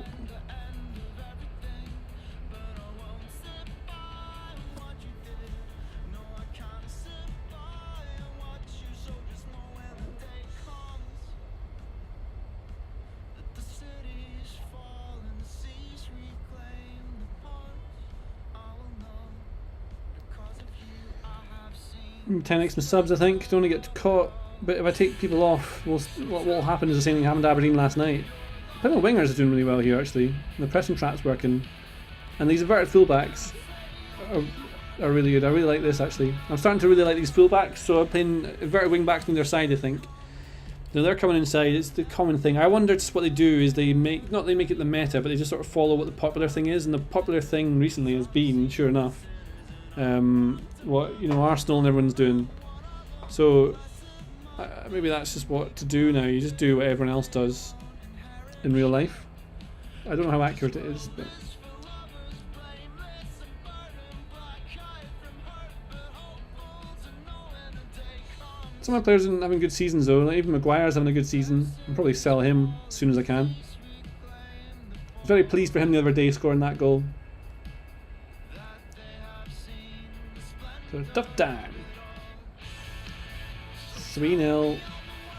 I'm 10x my subs, I think. Don't want to get caught. But if I take people off, what will happen is the same thing happened to Aberdeen last night. I think the wingers are doing really well here, actually. The pressing trap's working. And these inverted fullbacks are really good. I really like this, actually. I'm starting to really like these fullbacks, so I'm playing inverted wing backs on their side, I think. Now they're coming inside, it's the common thing. I wonder just what they do is they make it the meta, but they just sort of follow what the popular thing is, and the popular thing recently has been, sure enough, what Arsenal and everyone's doing. So maybe that's just what to do now. You just do what everyone else does in real life. I don't know how accurate it is, but some of my players are having good seasons though. Like even Maguire's having a good season. I'll probably sell him as soon as I can. I was very pleased for him the other day scoring that goal. So tough time. 3-0.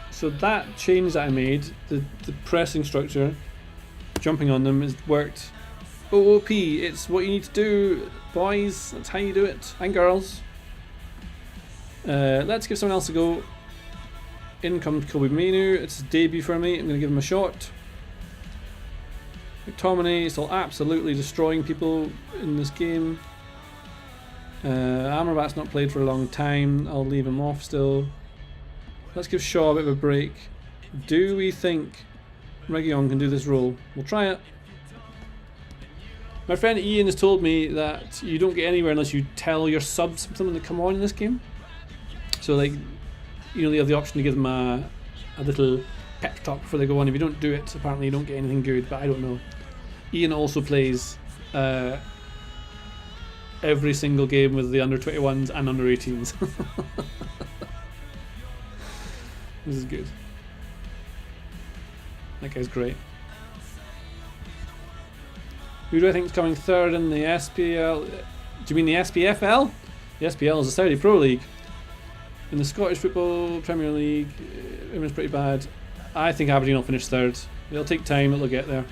So that change that I made, the pressing structure, jumping on them, has worked. OOP, it's what you need to do, boys. That's how you do it, and girls. Let's give someone else a go. In comes Kobe Mainu. It's his debut for me. I'm going to give him a shot. McTominay still absolutely destroying people in this game. Amrabat's not played for a long time. I'll leave him off still. Let's give Shaw a bit of a break. Do we think Reguilon can do this role? We'll try it. My friend Ian has told me that you don't get anywhere unless you tell your subs something to come on in this game. So like, you have the option to give them a little pep talk before they go on. If you don't do it, apparently you don't get anything good, but I don't know. Ian also plays every single game with the under 21s and under 18s. This is good. That guy's great. Who do I think is coming third in the SPL? Do you mean the SPFL? The SPL is the Saudi Pro League. In the Scottish Football Premier League, everyone's pretty bad. I think Aberdeen will finish third. It'll take time, but they'll get there.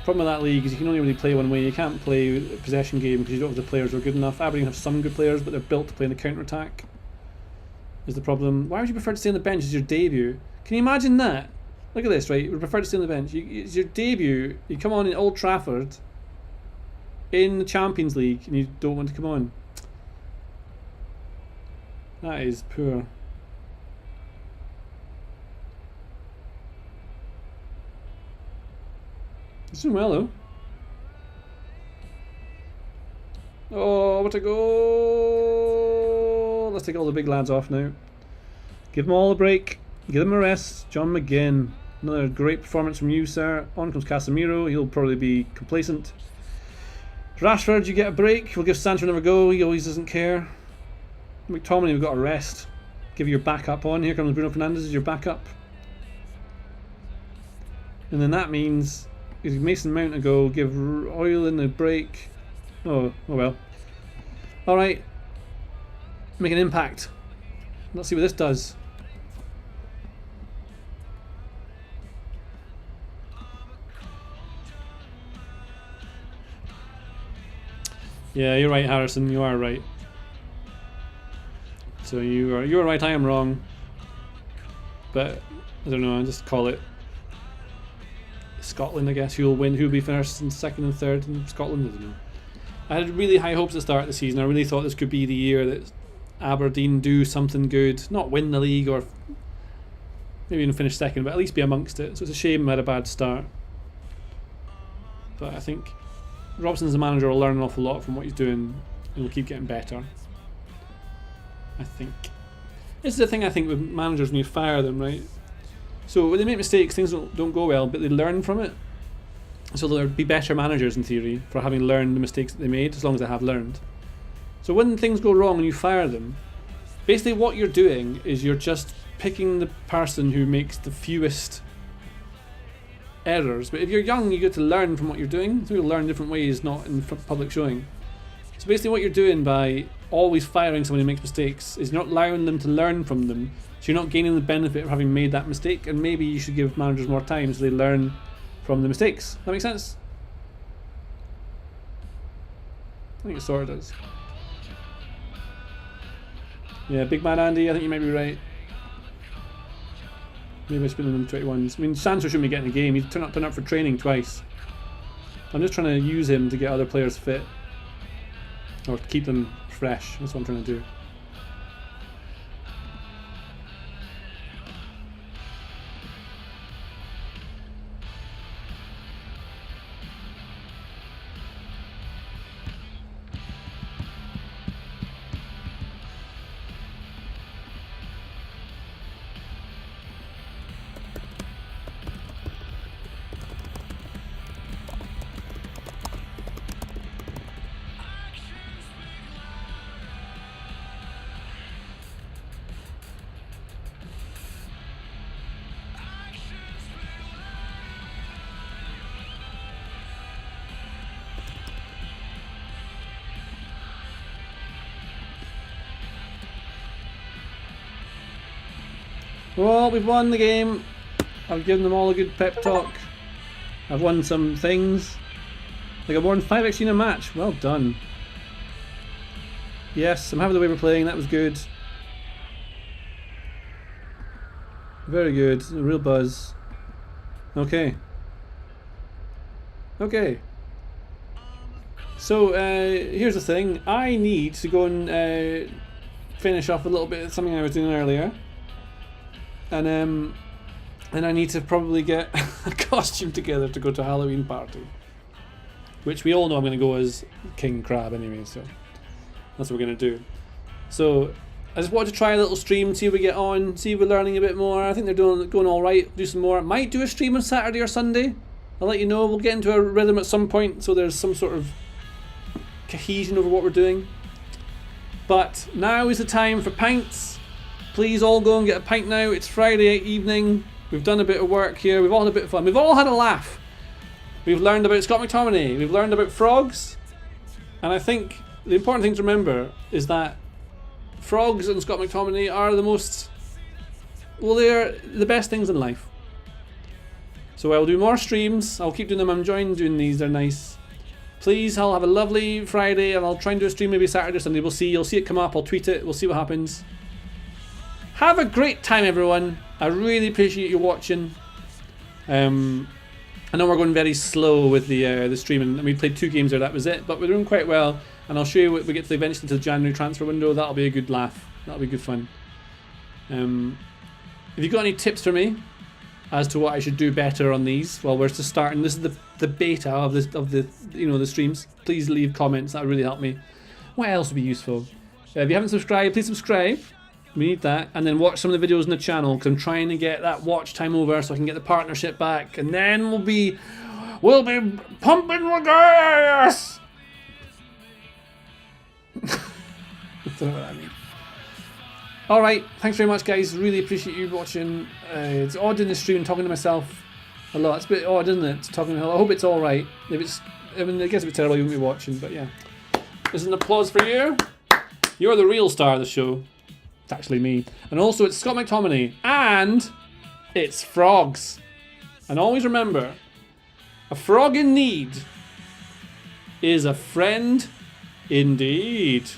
Problem with that league is you can only really play one way. You can't play a possession game because you don't have the players who are good enough. Aberdeen have some good players, but they're built to play in the counter-attack. Is the problem. Why would you prefer to stay on the bench as your debut? Can you imagine that? Look at this, right? You would prefer to stay on the bench. It's your debut. You come on in Old Trafford in the Champions League and you don't want to come on. That is poor. He's doing well though. Oh, what a goal! Let's take all the big lads off now. Give them all a break. Give them a rest. John McGinn. Another great performance from you, sir. On comes Casemiro. He'll probably be complacent. Rashford, you get a break. We'll give Sancho another go. He always doesn't care. McTominay, we've got a rest. Give your backup on. Here comes Bruno Fernandes as your backup. And then that means give Mason Mount a go, give Oilen a break. Oh well. Alright. Make an impact. Let's see what this does. Yeah, you're right, Harrison. You are right. So you're right. I am wrong. But I don't know. I just call it Scotland. I guess who'll win? Who'll be first and second and third in Scotland? I don't know. I had really high hopes at the start of the season. I really thought this could be the year that Aberdeen do something good, not win the league or maybe even finish second, but at least be amongst it. So it's a shame I had a bad start. But I think Robson's the manager will learn an awful lot from what he's doing and will keep getting better. I think. This is the thing I think with managers when you fire them, right? So when they make mistakes, things don't go well, but they learn from it. So they'll be better managers in theory for having learned the mistakes that they made, as long as they have learned. So when things go wrong and you fire them, basically what you're doing is you're just picking the person who makes the fewest errors. But if you're young, you get to learn from what you're doing. So you'll learn different ways, not in public showing. So basically what you're doing by always firing someone who makes mistakes is you're not allowing them to learn from them. So you're not gaining the benefit of having made that mistake, and maybe you should give managers more time so they learn from the mistakes. That makes sense? I think it sort of does. Yeah, Big Man Andy, I think you might be right. Maybe I should put him in the 21s. I mean, Sancho shouldn't be getting a game. He's turned up for training twice. I'm just trying to use him to get other players fit. Or to keep them fresh. That's what I'm trying to do. Well, we've won the game. I've given them all a good pep talk. I've won some things. I got more than 5x in a match. Well done. Yes, I'm happy the way we're playing. That was good. Very good. A real buzz. Okay. Okay. So, here's the thing. I need to go and finish off a little bit of something I was doing earlier. And I need to probably get a costume together to go to a Halloween party. Which we all know I'm going to go as King Crab anyway, so that's what we're going to do. So I just wanted to try a little stream, see if we get on, see if we're learning a bit more. I think they're going alright, do some more. Might do a stream on Saturday or Sunday. I'll let you know. We'll get into a rhythm at some point so there's some sort of cohesion over what we're doing. But now is the time for pints. Please all go and get a pint now. It's Friday evening. We've done a bit of work here. We've all had a bit of fun. We've all had a laugh. We've learned about Scott McTominay. We've learned about frogs. And I think the important thing to remember is that frogs and Scott McTominay are the most... well, they're the best things in life. So I'll do more streams. I'll keep doing them. I'm enjoying doing these. They're nice. Please, I'll have a lovely Friday and I'll try and do a stream maybe Saturday or Sunday. We'll see. You'll see it come up. I'll tweet it. We'll see what happens. Have a great time, everyone. I really appreciate you watching. I know we're going very slow with the streaming, and we played 2 games there. That was it, but we're doing quite well. And I'll show you what we get to eventually to the January transfer window. That'll be a good laugh. That'll be good fun. If you've got any tips for me as to what I should do better on these, well, we're just starting. This is the beta of the streams. Please leave comments. That would really help me. What else would be useful? If you haven't subscribed, please subscribe. We need that, and then watch some of the videos on the channel because I'm trying to get that watch time over so I can get the partnership back, and then we'll be pumping the gas. I don't know what I mean. All right, thanks very much, guys. Really appreciate you watching. It's odd in the stream talking to myself. a lot. It's a bit odd, isn't it? Talking about, I hope it's all right. If it's, I mean, I guess it's terrible you won't be watching, but yeah. This is an applause for you. You're the real star of the show. It's actually me. And also, it's Scott McTominay. And it's frogs. And always remember, a frog in need is a friend indeed.